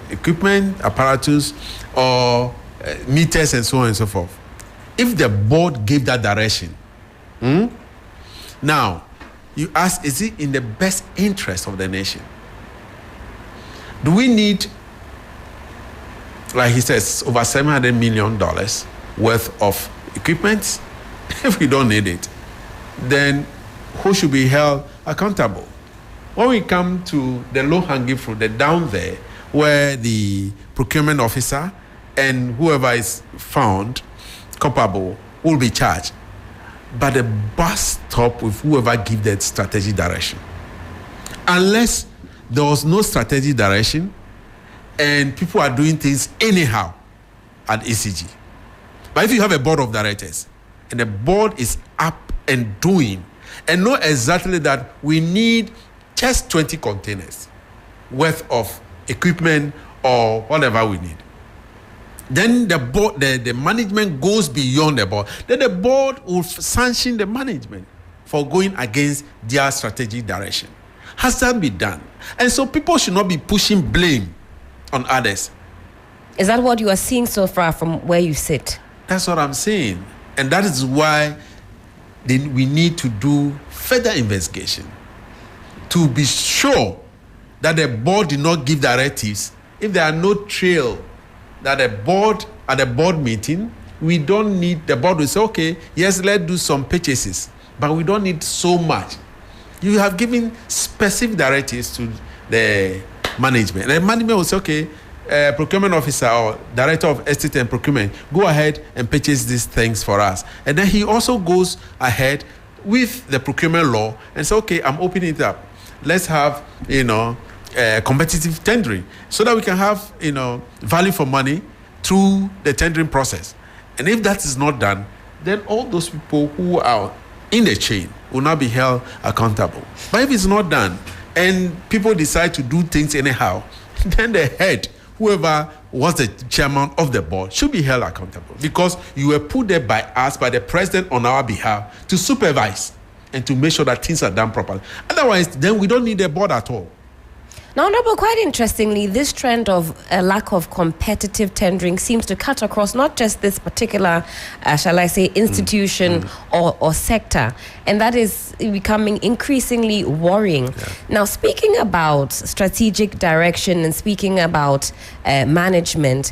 equipment, apparatus, or meters and so on and so forth? If the board gave that direction, now you ask, is it in the best interest of the nation? Do we need, like he says, over $700 million worth of equipment? If we don't need it, then who should be held accountable? When we come to the low-hanging fruit, the down there, where the procurement officer and whoever is found culpable will be charged, but the bus stop with whoever give that strategic direction. Unless there was no strategic direction and people are doing things anyhow at ECG. But if you have a board of directors and the board is up and doing and know exactly that we need just 20 containers worth of equipment or whatever we need, then the board, the management goes beyond the board. Then the board will sanction the management for going against their strategic direction. Has that been done? And so people should not be pushing blame on others. Is that what you are seeing so far from where you sit? That's what I'm saying. And that is why we need to do further investigation to be sure that the board did not give directives. If there are no trail that at the board meeting, we don't need, the board will say, okay, yes, let's do some purchases, but we don't need so much. You have given specific directives to the management. And the management will say, okay, procurement officer or director of estate and procurement, go ahead and purchase these things for us. And then he also goes ahead with the procurement law and say, okay, I'm opening it up. Let's have, competitive tendering so that we can have, value for money through the tendering process. And if that is not done, then all those people who are in the chain will not be held accountable. But if it's not done and people decide to do things anyhow, then the head, whoever was the chairman of the board, should be held accountable, because you were put there by us, by the president on our behalf, to supervise and to make sure that things are done properly. Otherwise, then we don't need a board at all. Now, Honorable, quite interestingly, this trend of a lack of competitive tendering seems to cut across not just this particular, shall I say, institution or sector, and that is becoming increasingly worrying. Yeah. Now, speaking about strategic direction and speaking about management,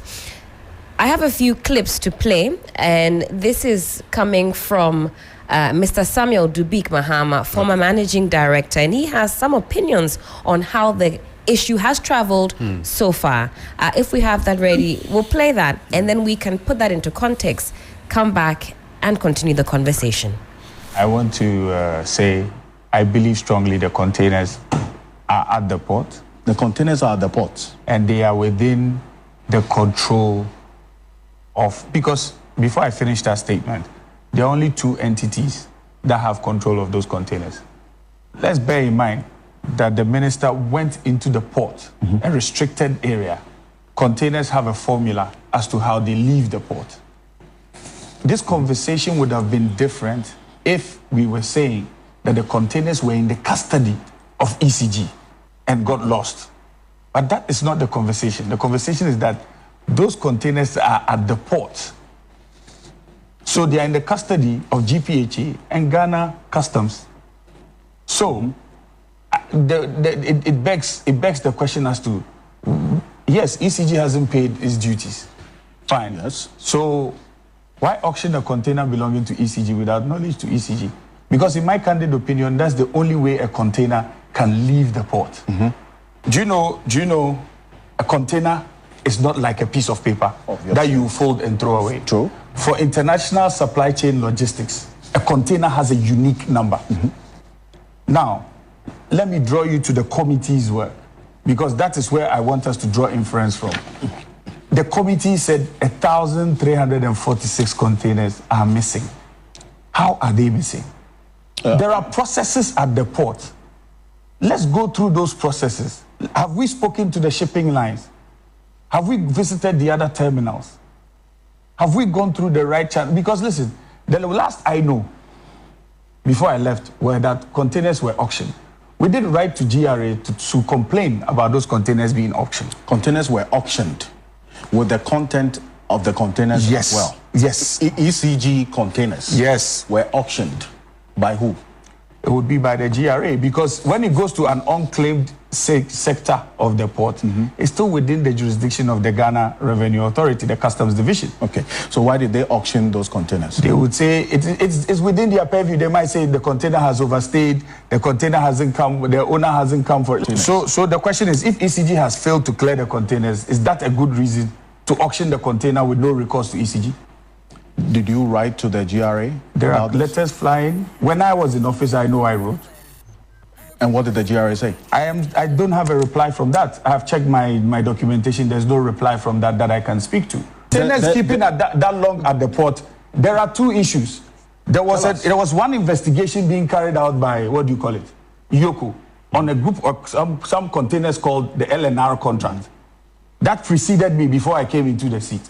I have a few clips to play, and this is coming from Mr. Samuel Dubik Mahama, former managing director, and he has some opinions on how the issue has traveled so far. If we have that ready, we'll play that, and then we can put that into context, come back and continue the conversation. I want to say I believe strongly the containers are at the port. The containers are at the port. And they are within the control of, because before I finish that statement, there are only two entities that have control of those containers. Let's bear in mind that the minister went into the port, a restricted area. Containers have a formula as to how they leave the port. This conversation would have been different if we were saying that the containers were in the custody of ECG and got lost. But that is not the conversation. The conversation is that those containers are at the port. So they are in the custody of GPHA and Ghana Customs. So it begs the question as to, yes, ECG hasn't paid its duties. Fine. Yes. So why auction a container belonging to ECG without knowledge to ECG? Because in my candid opinion, that's the only way a container can leave the port. Do you know a container is not like a piece of paper that you fold and throw away. True. For international supply chain logistics, a container has a unique number. Now, let me draw you to the committee's work, because that is where I want us to draw inference from. The committee said 1,346 containers are missing. How are they missing? There are processes at the port. Let's go through those processes. Have we spoken to the shipping lines? Have we visited the other terminals? Have we gone through the right channel? Because listen, the last I know, before I left, were that containers were auctioned. We did write to GRA to complain about those containers being auctioned. Containers were auctioned with the content of the containers Yes. as well. Yes. ECG containers. Yes. Were auctioned by who? It would be by the GRA, because when it goes to an unclaimed sector of the port, it's still within the jurisdiction of the Ghana Revenue Authority, the Customs Division. Okay, so why did they auction those containers? They would say it's within their purview. They might say the container has overstayed, the container hasn't come, the owner hasn't come for it. So the question is, if ECG has failed to clear the containers, is that a good reason to auction the container with no recourse to ECG? Did you write to the GRA? There are letters flying. When I was in office, I know I wrote. And what did the GRA say? I don't have a reply from that. I have checked my documentation. There's no reply from that I can speak to. Containers keeping at that long at the port. There are two issues. There was one investigation being carried out by, what do you call it, Yoko, on a group of some containers called the LNR contract. That preceded me before I came into the seat.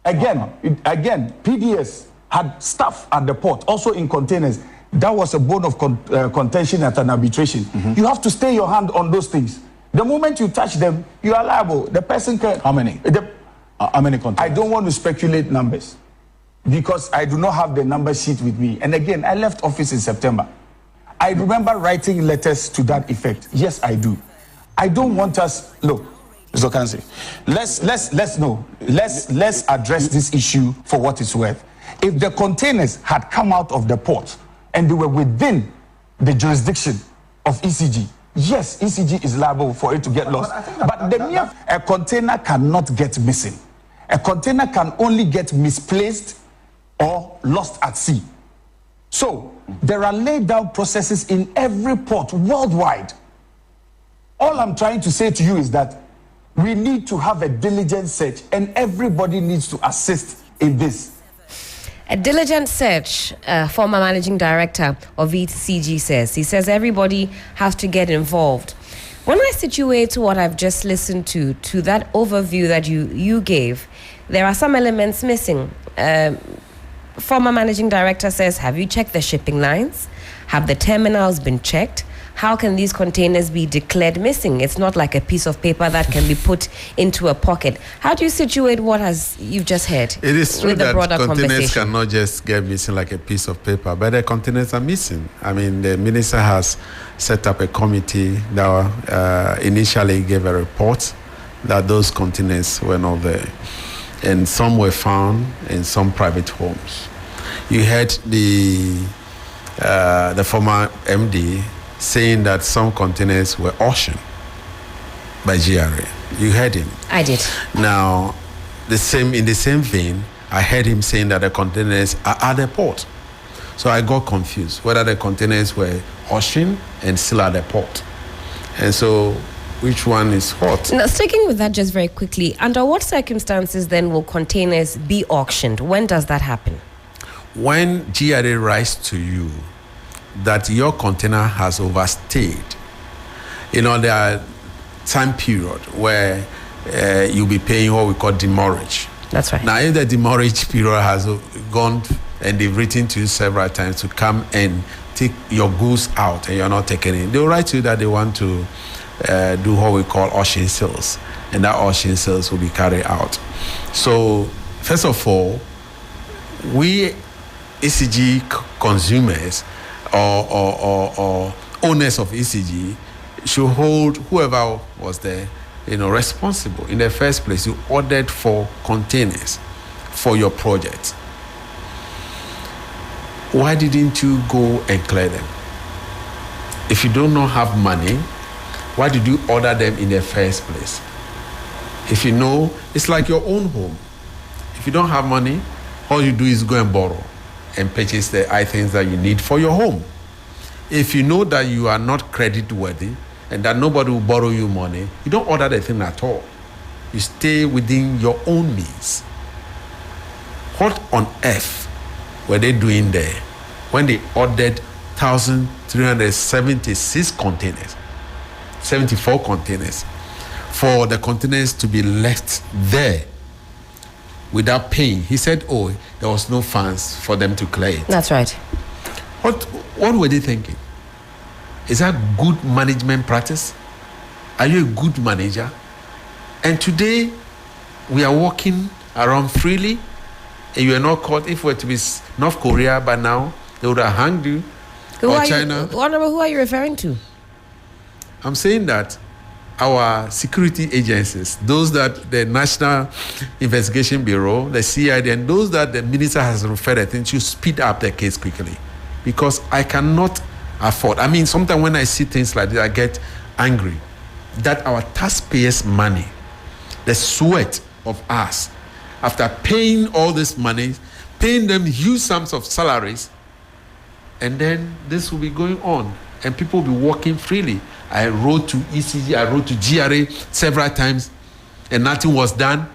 Again, PDS had staff at the port, also in containers. That was a bone of contention at an arbitration. You have to stay your hand on those things. The moment you touch them, you are liable. The person can... How many? How many containers? I don't want to speculate numbers because I do not have the number sheet with me. And again, I left office in September. I remember writing letters to that effect. Yes, I do. I don't want us... Look, Mr. Kansi, let's address this issue for what it's worth. If the containers had come out of the port and they were within the jurisdiction of ECG, yes, ECG is liable for it to get lost. But a container cannot get missing. A container can only get misplaced or lost at sea. So there are laid down processes in every port worldwide. All I'm trying to say to you is that we need to have a diligent search, and everybody needs to assist in this. A diligent search, former managing director of ECG says. He says everybody has to get involved. When I situate what I've just listened to that overview that you gave, there are some elements missing. Former managing director says, have you checked the shipping lines? Have the terminals been checked? How can these containers be declared missing? It's not like a piece of paper that can be put into a pocket. How do you situate what you've just heard? It is true that containers conversation? cannot just get missing like a piece of paper, but the containers are missing. I mean, the minister has set up a committee that initially gave a report that those containers were not there. And some were found in some private homes. You heard the former MD saying that some containers were auctioned by GRA. You heard him. I did. Now, in the same vein, I heard him saying that the containers are at the port. So I got confused whether the containers were auctioned and still at the port. And so, which one is what? Now, sticking with that just very quickly, under what circumstances then will containers be auctioned? When does that happen? When GRA writes to you that your container has overstayed, there are time period where you'll be paying what we call demurrage. That's right. Now, if the demurrage period has gone and they've written to you several times to come and take your goods out and you're not taking it, they'll write to you that they want to do what we call auction sales, and that auction sales will be carried out. So, first of all, we ECG consumers or owners of ECG should hold whoever was there, responsible. In the first place, you ordered for containers for your project. Why didn't you go and clear them? If you do not have money, why did you order them in the first place? If you know, it's like your own home. If you don't have money, all you do is go and borrow and purchase the items that you need for your home. If you know that you are not credit worthy and that nobody will borrow you money, you don't order the thing at all. You stay within your own means. What on earth were they doing there when they ordered 1,376 containers, 74 containers, for the containers to be left there without paying. He said, oh, there was no funds for them to clear it. That's right. What were they thinking? Is that good management practice? Are you a good manager? And today, we are walking around freely, and you are not caught. If it were to be North Korea by now, they would have hanged you. Or China. Who are you referring to? I'm saying that our security agencies, those that the National Investigation Bureau, the CID, and those that the minister has referred, I think, should speed up the case quickly. Because I cannot afford. I mean, sometimes when I see things like this, I get angry that our taxpayers' money, the sweat of us, after paying all this money, paying them huge sums of salaries, and then this will be going on, and people will be walking freely. I wrote to ECG, I wrote to GRA several times, and nothing was done.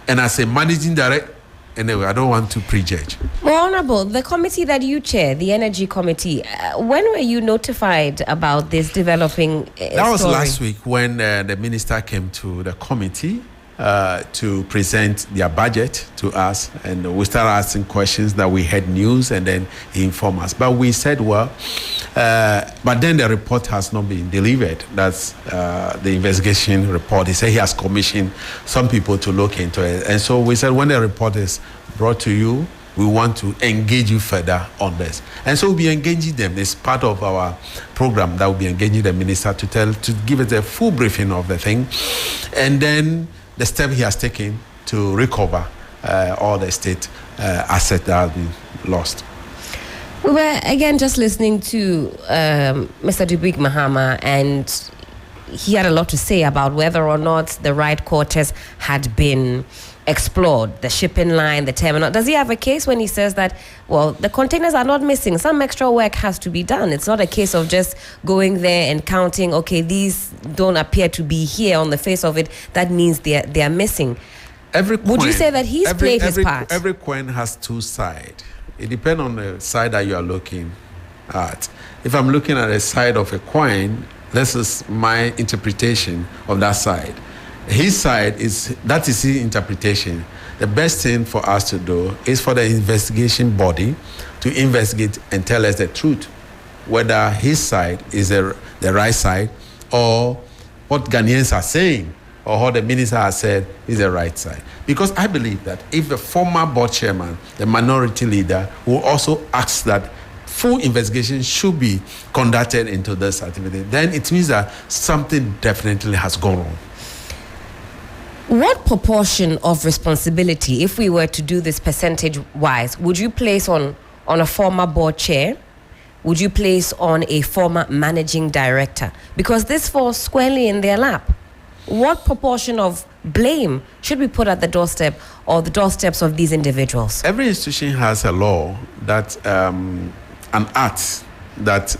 And as a managing director, anyway, I don't want to prejudge. More Honorable, the committee that you chair, the Energy Committee, when were you notified about this developing That was story? last week when the minister came to the committee to present their budget to us, and we started asking questions that we had news, and then he informed us. But we said, well, but then the report has not been delivered. That's the investigation report. He said he has commissioned some people to look into it. And so we said, when the report is brought to you, we want to engage you further on this. And so we'll be engaging them. It's part of our program that we'll be engaging the minister to give us a full briefing of the thing. And then the step he has taken to recover all the state assets that have been lost. We were again just listening to Mr. Dubik Mahama, and he had a lot to say about whether or not the right quarters had been explored, the shipping line, the terminal. Does he have a case when he says that, well, the containers are not missing, some extra work has to be done? It's not a case of just going there and counting, okay, these don't appear to be here on the face of it, that means they are missing. Would you say that he's played his part? Every coin has two sides. It depends on the side that you are looking at. If I'm looking at the side of a coin, this is my interpretation of that side. His side that is his interpretation. The best thing for us to do is for the investigation body to investigate and tell us the truth, whether his side is the right side, or what Ghanaians are saying, or what the minister has said is the right side. Because I believe that if the former board chairman, the minority leader, will also ask that full investigation should be conducted into this activity, then it means that something definitely has gone wrong. What proportion of responsibility, if we were to do this percentage-wise, would you place on a former board chair? Would you place on a former managing director? Because this falls squarely in their lap. What proportion of blame should be put at the doorstep or the doorsteps of these individuals? Every institution has a law that, an act that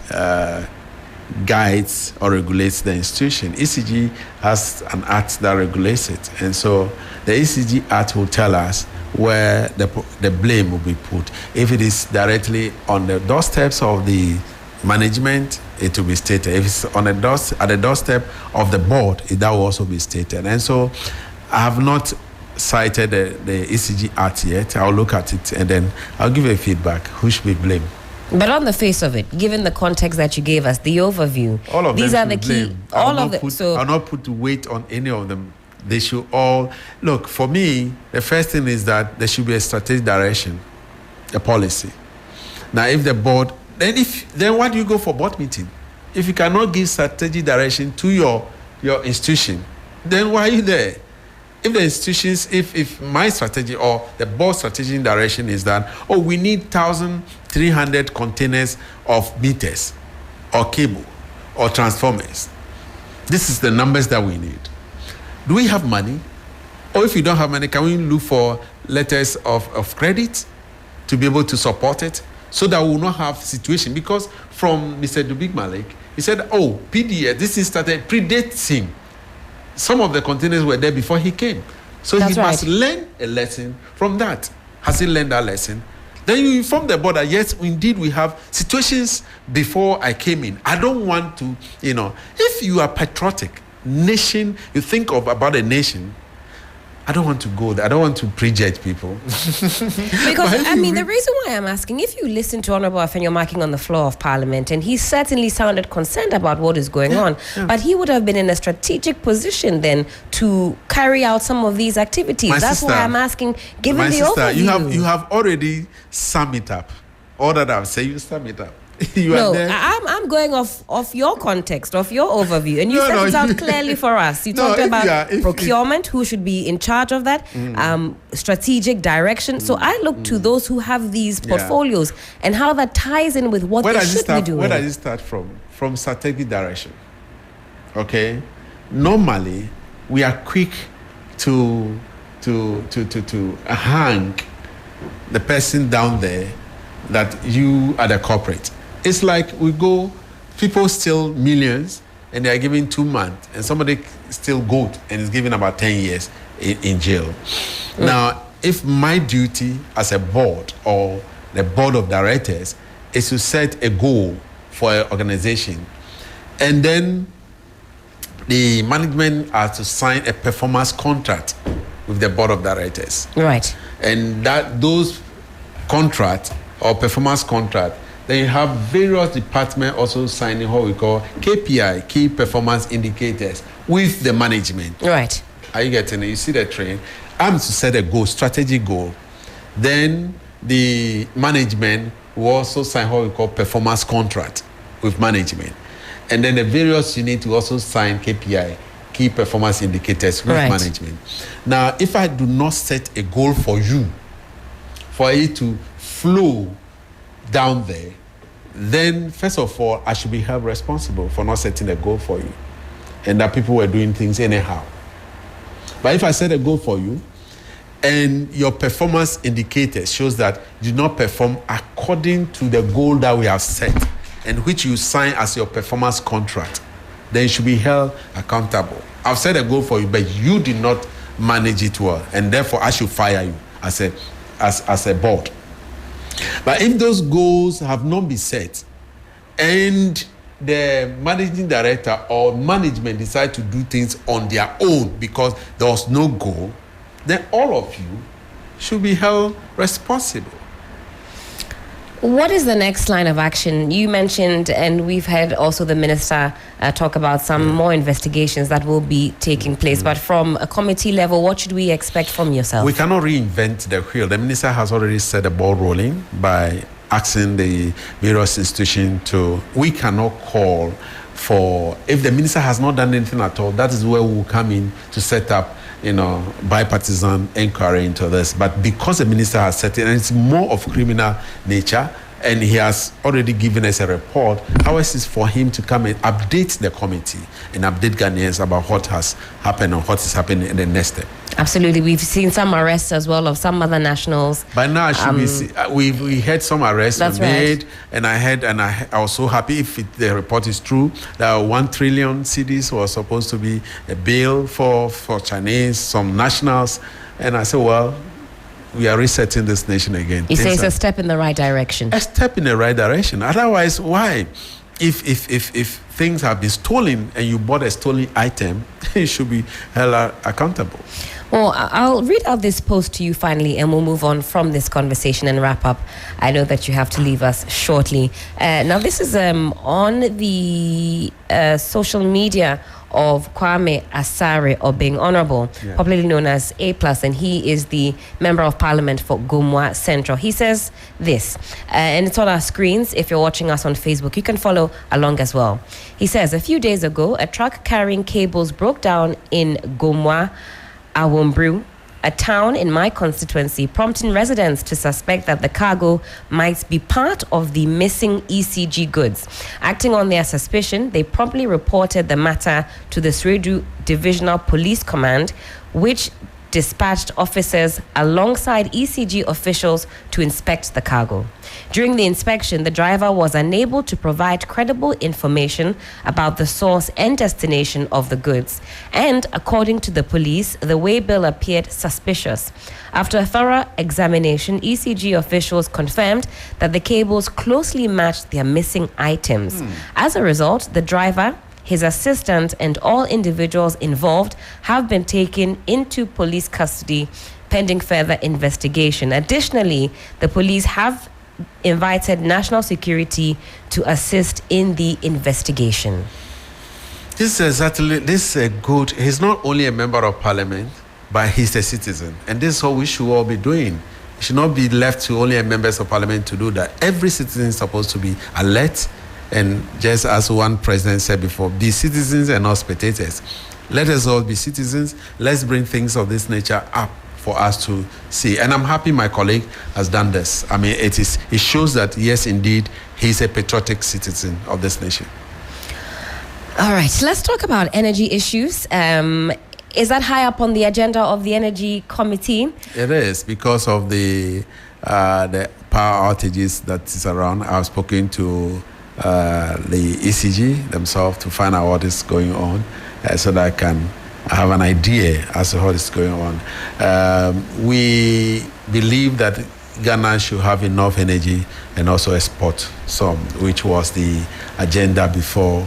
guides or regulates the institution. ECG has an act that regulates it. And so the ECG act will tell us where the blame will be put. If it is directly on the doorsteps of the management, it will be stated. If it's on at the doorstep of the board, that will also be stated. And so I have not cited the ECG Act yet. I'll look at it and then I'll give a feedback. Who should be blamed? But on the face of it, given the context that you gave us, the overview, all of these them are the key. Blame. All of them. So I'll not put weight on any of them. They should all look. For me, the first thing is that there should be a strategic direction, a policy. Now, if the board, then why do you go for board meeting? If you cannot give strategic direction to your institution, then why are you there? If the institutions, if my strategy or the board strategic direction is that, oh, we need 1,300 containers of meters or cable or transformers. This is the numbers that we need. Do we have money? Or if you don't have money, can we look for letters of credit to be able to support it so that we will not have situation? Because from Mr. Dubik Malik, he said, oh, PDS, this thing started, predates him. Some of the containers were there before he came. So he must learn a lesson from that. Has he learned that lesson? Then you inform the board that yes, indeed we have situations before I came in. I don't want to, if you are patriotic, nation, you think about a nation, I don't want to go there. I don't want to prejudge people. Because, the reason why I'm asking, if you listen to Honorable Afenyo-Marking on the floor of Parliament, and he certainly sounded concerned about what is going on, but he would have been in a strategic position then to carry out some of these activities. That's why I'm asking, given the overview. You have already summed it up. All that I've said, you sum it up. I'm going off your context, of your overview, and you set it out clearly for us. You talked about procurement, who should be in charge of that, strategic direction. So I look to those who have these portfolios and how that ties in with what they should be doing. Where does it start from? From strategic direction. Okay? Normally, we are quick to hang the person down there that you are the corporate. It's like people steal millions and they are given 2 months, and somebody steal gold and is given about 10 years in jail. Now, if my duty as a board or the board of directors is to set a goal for an organization, and then the management has to sign a performance contract with the board of directors. Right. And those contracts or performance contract, then you have various departments also signing what we call KPI, key performance indicators, with the management. Right. Are you getting it? You see the train. I'm to set a goal, strategic goal. Then the management will also sign what we call performance contract with management. And then the various units will also sign KPI, key performance indicators with management. Now, if I do not set a goal for you, for it to flow down there, then first of all, I should be held responsible for not setting a goal for you, and that people were doing things anyhow. But if I set a goal for you, and your performance indicator shows that you do not perform according to the goal that we have set, and which you sign as your performance contract, then you should be held accountable. I've set a goal for you, but you did not manage it well, and therefore I should fire you as a board. But if those goals have not been set, and the managing director or management decide to do things on their own because there was no goal, then all of you should be held responsible. What is the next line of action? You mentioned, and we've had also the minister talk about some more investigations that will be taking place. But from a committee level, what should we expect from yourself? We cannot reinvent the wheel. The minister has already set the ball rolling by asking the various institutions to. We cannot call for, if the minister has not done anything at all, that is where we will come in to set up bipartisan inquiry into this. But because the minister has set it, and it's more of criminal nature, and he has already given us a report, ours is for him to come and update the committee and update Ghanaians about what has happened and what is happening in the next step. Absolutely. We've seen some arrests as well of some other nationals. By now, we had some arrests made, and I was so happy if the report is true that 1 trillion cedis was supposed to be a bail for Chinese, some nationals, and I said, well, we are resetting this nation again. You say it's a step in the right direction. A step in the right direction. Otherwise, why? If things have been stolen and you bought a stolen item, you should be held accountable. Well, I'll read out this post to you finally, and we'll move on from this conversation and wrap up. I know that you have to leave us shortly. Now, this is on the social media of Kwame Asare Obeng, Honorable, popularly known as A+, and he is the Member of Parliament for Gomwa Central. He says this, and it's on our screens. If you're watching us on Facebook, you can follow along as well. He says, a few days ago, a truck carrying cables broke down in Gomwa Awombru, a town in my constituency, prompting residents to suspect that the cargo might be part of the missing ECG goods. Acting on their suspicion, they promptly reported the matter to the Sredu Divisional Police Command, which dispatched officers alongside ECG officials to inspect the cargo. During the inspection, the driver was unable to provide credible information about the source and destination of the goods. And according to the police, the waybill appeared suspicious. After a thorough examination, ECG officials confirmed that the cables closely matched their missing items. As a result, the driver, his assistant, and all individuals involved have been taken into police custody pending further investigation. Additionally, the police have invited national security to assist in the investigation. This is a good, he's not only a member of parliament, but he's a citizen. And this is what we should all be doing. It should not be left to only members of parliament to do that. Every citizen is supposed to be alert. And just as one president said before, be citizens and not spectators. Let us all be citizens. Let's bring things of this nature up for us to see. And I'm happy my colleague has done this. I mean, it shows that, yes, indeed, he's a patriotic citizen of this nation. All right, let's talk about energy issues. Is that high up on the agenda of the Energy Committee? It is, because of the power outages that is around. I've spoken to the ECG themselves to find out what is going on, so that I can have an idea as to what is going on. We believe that Ghana should have enough energy and also export some, which was the agenda before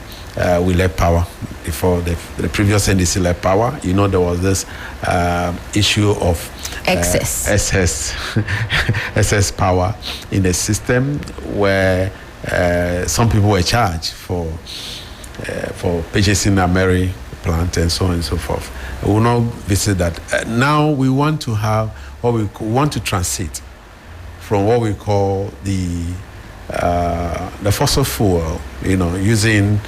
we left power, before the previous NDC left power. You know, there was this issue of excess power in the system, where some people were charged for purchasing a Mary plant and so on and so forth. We will not visit that. Now we want to have what we want to transit from what we call the fossil fuel, using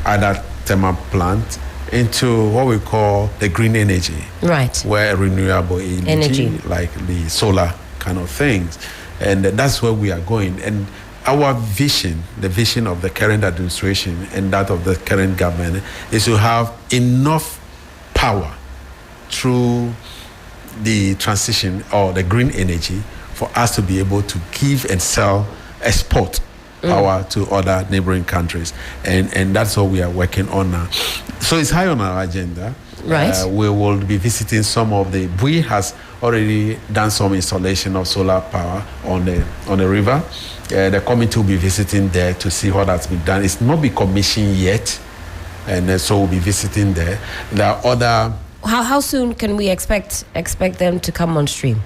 either thermal plant into what we call the green energy, right? Where renewable energy, like the solar kind of things, and that's where we are going. And our vision, the vision of the current administration and that of the current government, is to have enough power through the transition or the green energy for us to be able to give and sell, export power to other neighboring countries. And that's what we are working on now. So it's high on our agenda. Right. We will be visiting we has already done some installation of solar power on the river. The committee will be visiting there to see what has been done. It's not been commissioned yet, and so we'll be visiting there. There are other. How soon can we expect them to come on stream?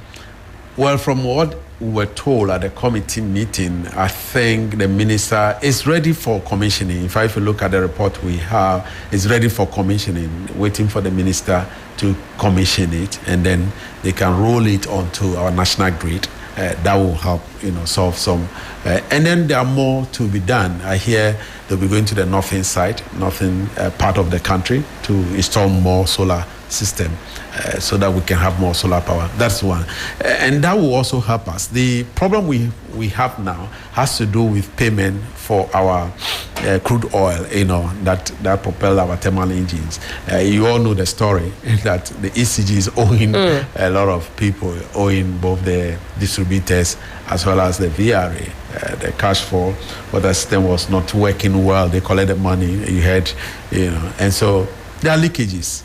Well, from what we were told at the committee meeting, I think the minister is ready for commissioning. In fact, if you look at the report we have, it's ready for commissioning, waiting for the minister to commission it, and then they can roll it onto our national grid. That will help, solve some. And then there are more to be done. I hear they'll be going to the northern part of the country to install more solar system, so that we can have more solar power. That's one. And that will also help us. The problem we have now has to do with payment for our crude oil, that propel our thermal engines. You all know the story that the ECG is owing a lot of people, owing both the distributors as well as the VRA. The cash for the system was not working well. They collected money, you heard, and so there are leakages,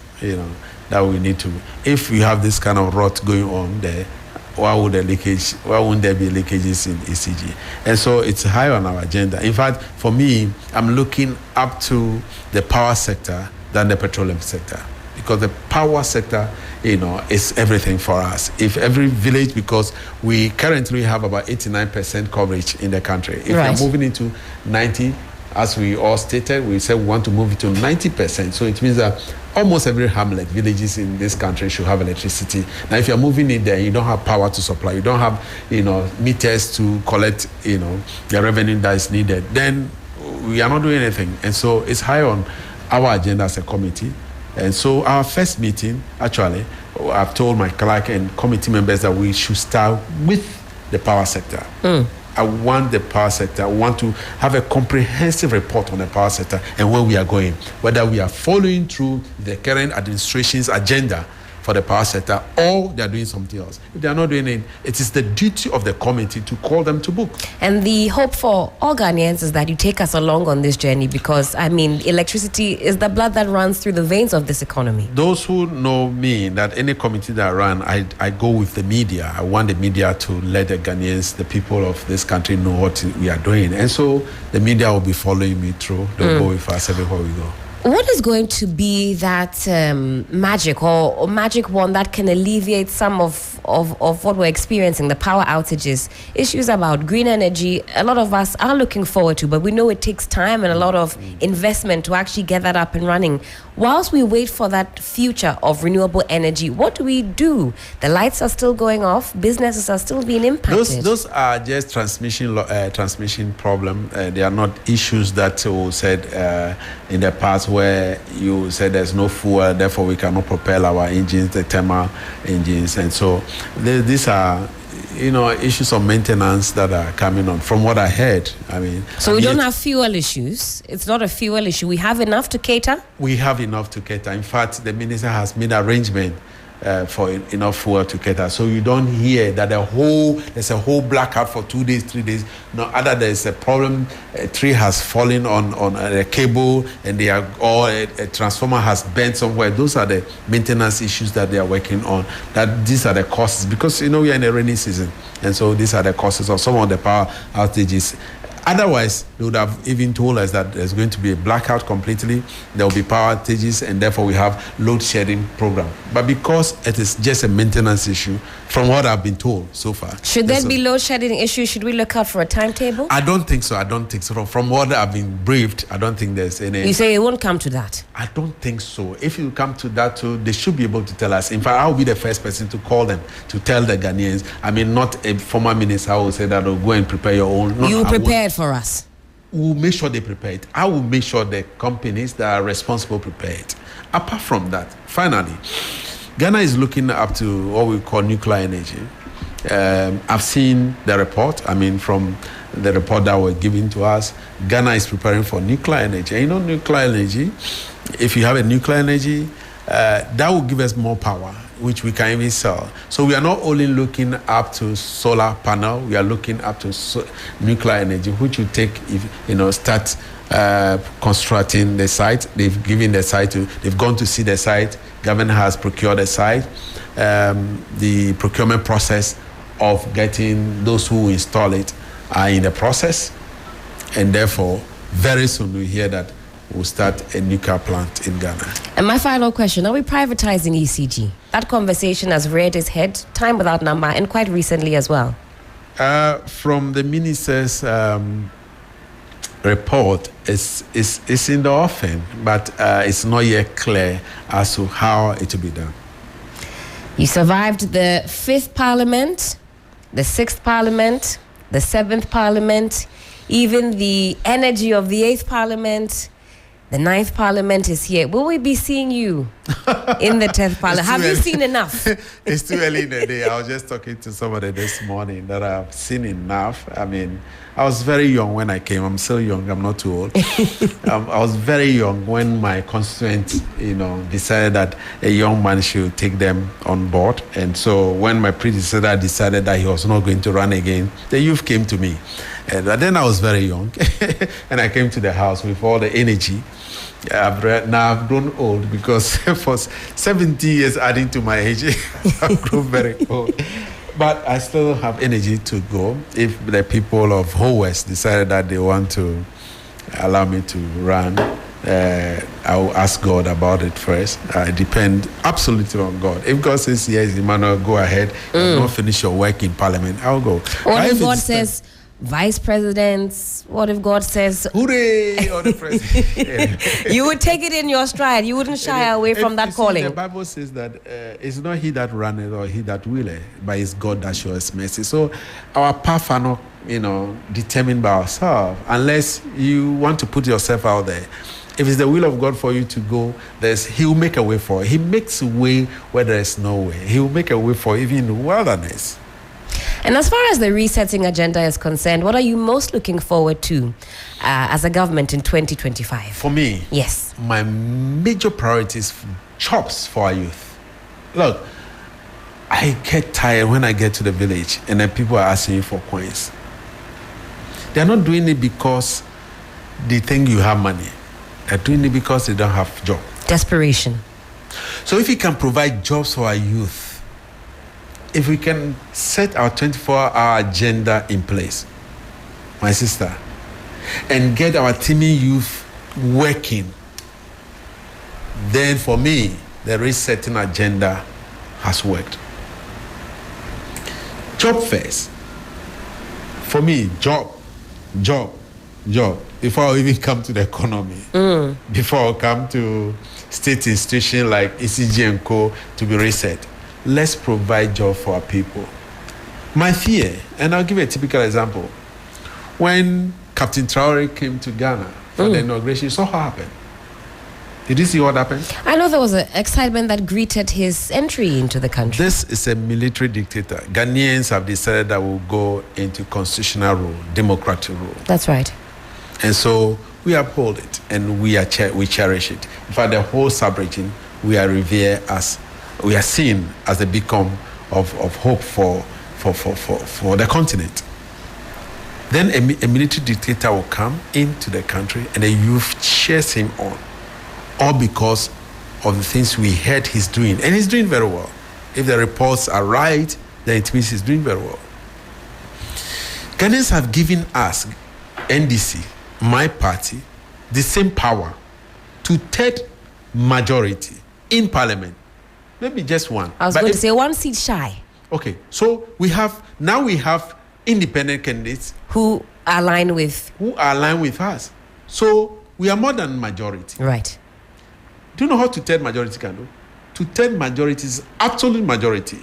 that we need to. If we have this kind of rot going on there, why wouldn't there be leakages in ECG? And so it's high on our agenda. In fact, for me, I'm looking up to the power sector than the petroleum sector, because the power sector, is everything for us. If every village, because we currently have about 89% coverage in the country. If we're moving into 90%, as we all stated, we said we want to move it to 90%. So it means that almost every hamlet, villages in this country should have electricity. Now, if you're moving in there, you don't have power to supply, you don't have, meters to collect, the revenue that is needed, then we are not doing anything. And so it's high on our agenda as a committee. And so our first meeting, actually, I've told my clerk and committee members that we should start with the power sector. I want the power sector. I want to have a comprehensive report on the power sector and where we are going, whether we are following through the current administration's agenda for the power sector, or they are doing something else. If they are not doing it, it is the duty of the committee to call them to book. And the hope for all Ghanaians is that you take us along on this journey, because, I mean, electricity is the blood that runs through the veins of this economy. Those who know me, that any committee that I run, I go with the media. I want the media to let the Ghanaians, the people of this country, know what we are doing. And so the media will be following me through. They'll go with us everywhere we go. What is going to be that magic or magic wand that can alleviate some of what we're experiencing, the power outages, issues about green energy? A lot of us are looking forward to, but we know it takes time and a lot of investment to actually get that up and running. Whilst we wait for that future of renewable energy, what do we do? The lights are still going off, businesses are still being impacted. Those are just transmission problem. They are not issues that we said in the past, where you said there's no fuel, therefore we cannot propel our engines, the thermal engines. And so these are, issues of maintenance that are coming on, from what I heard. I mean, so we don't have fuel issues. It's not a fuel issue. We have enough to cater? We have enough to cater. In fact, the minister has made arrangement for enough fuel to cater. So you don't hear that there's a whole blackout for 2 days, 3 days. No, other there's a problem, a tree has fallen on a cable, and a transformer has bent somewhere. Those are the maintenance issues that they are working on. That these are the costs, because we are in a rainy season, and so these are the costs of some of the power outages. Otherwise, they would have even told us that there's going to be a blackout completely, there will be power outages, and therefore we have load shedding program. But because it is just a maintenance issue, from what I've been told so far. Should there be load shedding issues? Should we look out for a timetable? I don't think so. From what I've been briefed, I don't think there's any. You say it won't come to that? I don't think so. If you come to that too, they should be able to tell us. In fact, I will be the first person to call them, to tell the Ghanaians. I mean, not a former minister who will say that, go and prepare your own. No, you prepared for us. We'll make sure they prepare it. I will make sure the companies that are responsible prepare it. Apart from that, finally, Ghana is looking up to what we call nuclear energy. I've seen the report. I mean, from the report that were given to us, Ghana is preparing for nuclear energy. And nuclear energy, if you have a nuclear energy, that will give us more power, which we can even sell. So we are not only looking up to solar panel, we are looking up to nuclear energy, which will take, start constructing the site. They've given the site they've gone to see the site. Government has procured the site. The procurement process of getting those who install it are in the process. And therefore, very soon we hear that we'll start a nuclear plant in Ghana. And my final question, are we privatizing ECG? That conversation has reared its head time without number, and quite recently as well. From the minister's report, it's in the offing, but it's not yet clear as to how it will be done. You survived the 5th Parliament, the 6th Parliament, the 7th Parliament, even the energy of the 8th Parliament. The 9th Parliament is here. Will we be seeing you in the 10th Parliament? Have you seen enough? It's too early in the day. I was just talking to somebody this morning that I've seen enough. I mean, I was very young when I came. I'm still young. I'm not too old. I was very young when my constituents, decided that a young man should take them on board. And so when my predecessor decided that he was not going to run again, the youth came to me. And then I was very young, and I came to the house with all the energy. Now I've grown old, because for 70 years adding to my age, I've grown very old. But I still have energy to go. If the people of Whole West decided that they want to allow me to run, I will ask God about it first. I depend absolutely on God. If God says, yes, Emmanuel, go ahead, and not finish your work in Parliament, I'll go. What if God says, vice presidents, what if God says, hooray, or the president? You would take it in your stride. You wouldn't shy away from that calling. The Bible says that it's not he that runneth or he that willeth, but it's God that shows mercy. So our path are not, determined by ourselves, unless you want to put yourself out there. If it's the will of God for you to go, he will make a way for it. He makes a way where there is no way. He will make a way for even in the wilderness. And as far as the resetting agenda is concerned, what are you most looking forward to as a government in 2025? For me, yes, my major priority is jobs for our youth. Look, I get tired when I get to the village and then people are asking you for coins. They're not doing it because they think you have money. They're doing it because they don't have job. Desperation. So if we can provide jobs for our youth, if we can set our 24-hour agenda in place, my sister, and get our teeming youth working, then for me, the resetting agenda has worked. Job first. For me, job. Before I even come to the economy, before I come to state institutions like ECG and Co. to be reset, let's provide job for our people. My fear, and I'll give you a typical example. When Captain Traore came to Ghana for the inauguration, you saw what happened. Did you see what happened? I know there was an excitement that greeted his entry into the country. This is a military dictator. Ghanaians have decided that we'll go into constitutional rule, democratic rule. That's right. And so we uphold it and we cherish it. In fact, the whole sub-region, we are revered as, we are seen as a beacon of hope for the continent. Then a military dictator will come into the country and the youth cheers him on. All because of the things we heard he's doing. And he's doing very well. If the reports are right, then it means he's doing very well. Ghanaians have given us, NDC, my party, the same power to third majority in parliament. Maybe just one. I was going to say 1 seat shy. Okay, so we have independent candidates who align with us. So we are more than majority. Right. Do you know how two-third majority can do? Two-third majority is absolute majority.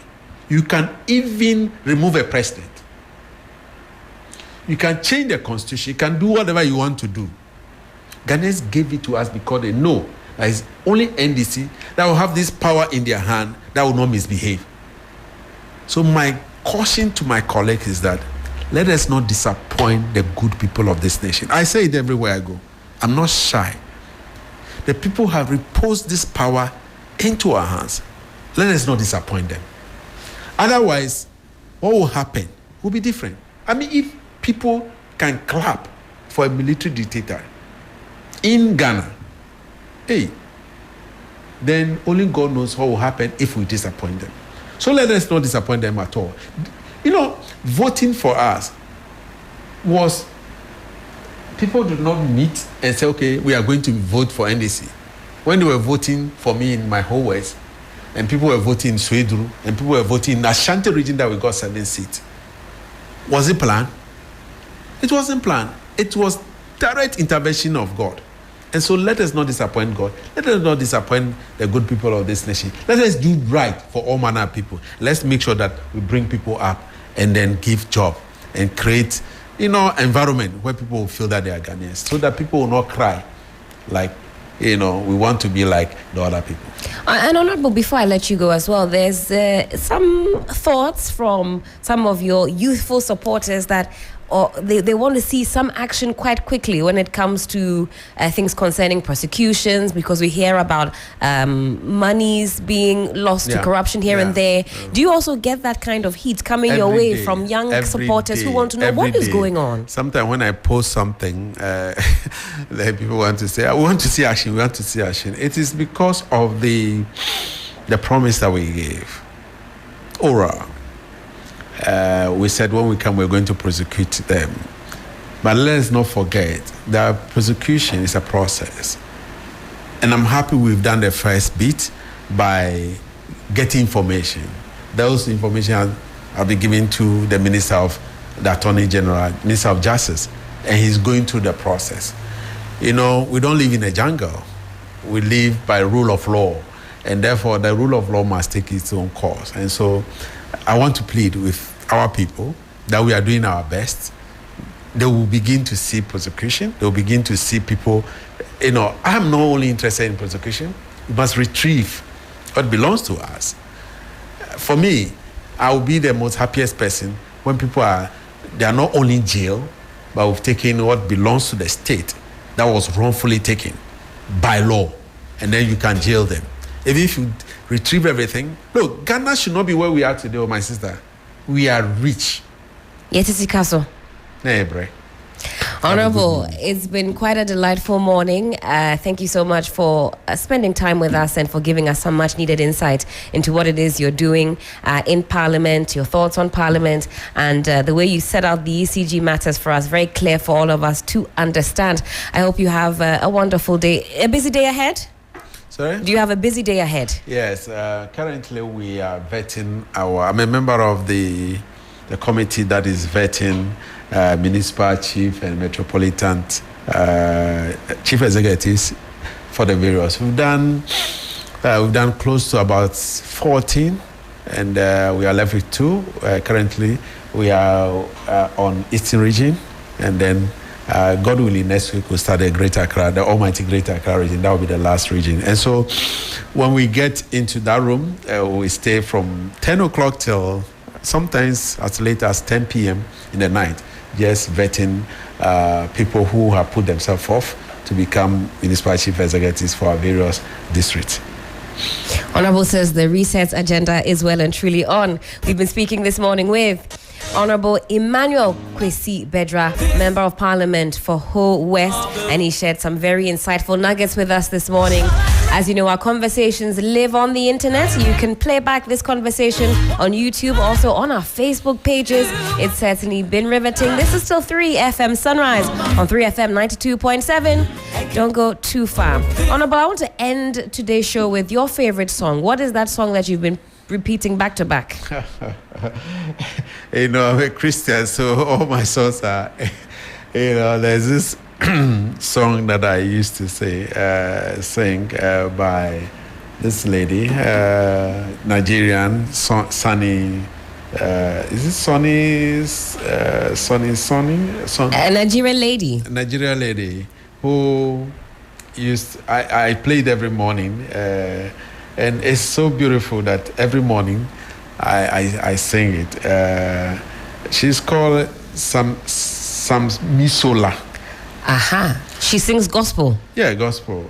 You can even remove a president. You can change the constitution. You can do whatever you want to do. Ghanaians gave it to us because they know that it's only NDC that will have this power in their hand that will not misbehave. So my caution to my colleagues is that let us not disappoint the good people of this nation. I say it everywhere I go. I'm not shy. The people have reposed this power into our hands. Let us not disappoint them. Otherwise, what will happen will be different. I mean, if people can clap for a military dictator in Ghana, then only God knows what will happen if we disappoint them. So let us not disappoint them at all. You know, voting for us was, people did not meet and say, okay, we are going to vote for NDC. When they were voting for me in my whole West, and people were voting in Swedru, and people were voting in Ashanti region that we got 7 seats. Was it planned? It wasn't planned. It was direct intervention of God. And so let us not disappoint God. Let us not disappoint the good people of this nation. Let us do right for all manner of people. Let's make sure that we bring people up and then give job and create, environment where people will feel that they are Ghanaians, so that people will not cry like, we want to be like the other people. And Honorable, before I let you go as well, there's some thoughts from some of your youthful supporters that they want to see some action quite quickly when it comes to things concerning prosecutions, because we hear about monies being lost to corruption here and there. Do you also get that kind of heat coming your way from young supporters who want to know what is going on? Sometimes when I post something, then people want to say, we want to see action, we want to see action. It is because of the promise that we gave. Oral. We said when we come, we're going to prosecute them. But let's not forget that prosecution is a process. And I'm happy we've done the first bit by getting information. Those information have been given to the Minister of the Attorney General, Minister of Justice, and he's going through the process. We don't live in a jungle. We live by rule of law, and therefore the rule of law must take its own course. And so I want to plead with our people that we are doing our best. They will begin to see prosecution. They will begin to see people. I'm not only interested in prosecution. We must retrieve what belongs to us. For me, I will be the most happiest person when people they are not only in jail, but we've taken what belongs to the state that was wrongfully taken by law, and then you can jail them. Even if you retrieve everything, look, Ghana should not be where we are today, my sister. We are rich. Yes, it's Castle. Nah, bre. Honorable, it's been quite a delightful morning. Thank you so much for spending time with us and for giving us some much needed insight into what it is you're doing in Parliament, your thoughts on Parliament, and the way you set out the ECG matters for us. Very clear for all of us to understand. I hope you have a wonderful day. A busy day ahead? Sorry? Do you have a busy day ahead? Yes. Currently, we are vetting I'm a member of the committee that is vetting municipal chief and metropolitan chief executives for the various. We've done close to about 14, and we are left with 2. Currently, we are on Eastern region, and then God willing, next week we'll start the Greater Accra, the almighty Greater Accra region. That will be the last region. And so, when we get into that room, we stay from 10 o'clock till sometimes as late as 10 p.m. in the night, just vetting people who have put themselves forth to become municipal chief executives for our various districts. Honorable says the reset agenda is well and truly on. We've been speaking this morning with Honorable Emmanuel Kwesi Bedra, Member of Parliament for Ho West, and he shared some very insightful nuggets with us this morning. As you know, our conversations live on the internet. You can play back this conversation on YouTube, also on our Facebook pages. It's certainly been riveting. This is still 3FM Sunrise on 3FM 92.7. Don't go too far. Honorable, I want to end today's show with your favorite song. What is that song that you've been repeating back to back? You know, I'm a Christian, so all my songs are, there's this song that I used to sing by this lady, Nigerian, Sunny. Is it Sunny? A Nigerian lady. A Nigerian lady who I played every morning, and it's so beautiful that every morning I sing it. She's called Misola. Aha. She sings gospel. Yeah, gospel.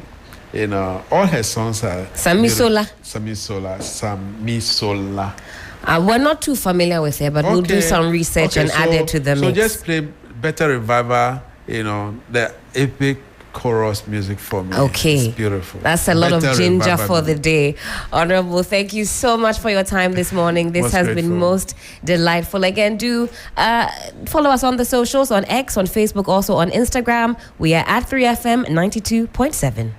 All her songs are Samisola. Samisola. We're not too familiar with her, but we'll do some research and add it to the mix. So just play Better Revival, the epic chorus music for me. Okay. It's beautiful. That's a lot of ginger for the day. Honorable, thank you so much for your time this morning. This has been most delightful. Again, do follow us on the socials, on X, on Facebook, also on Instagram. We are at 3FM 92.7.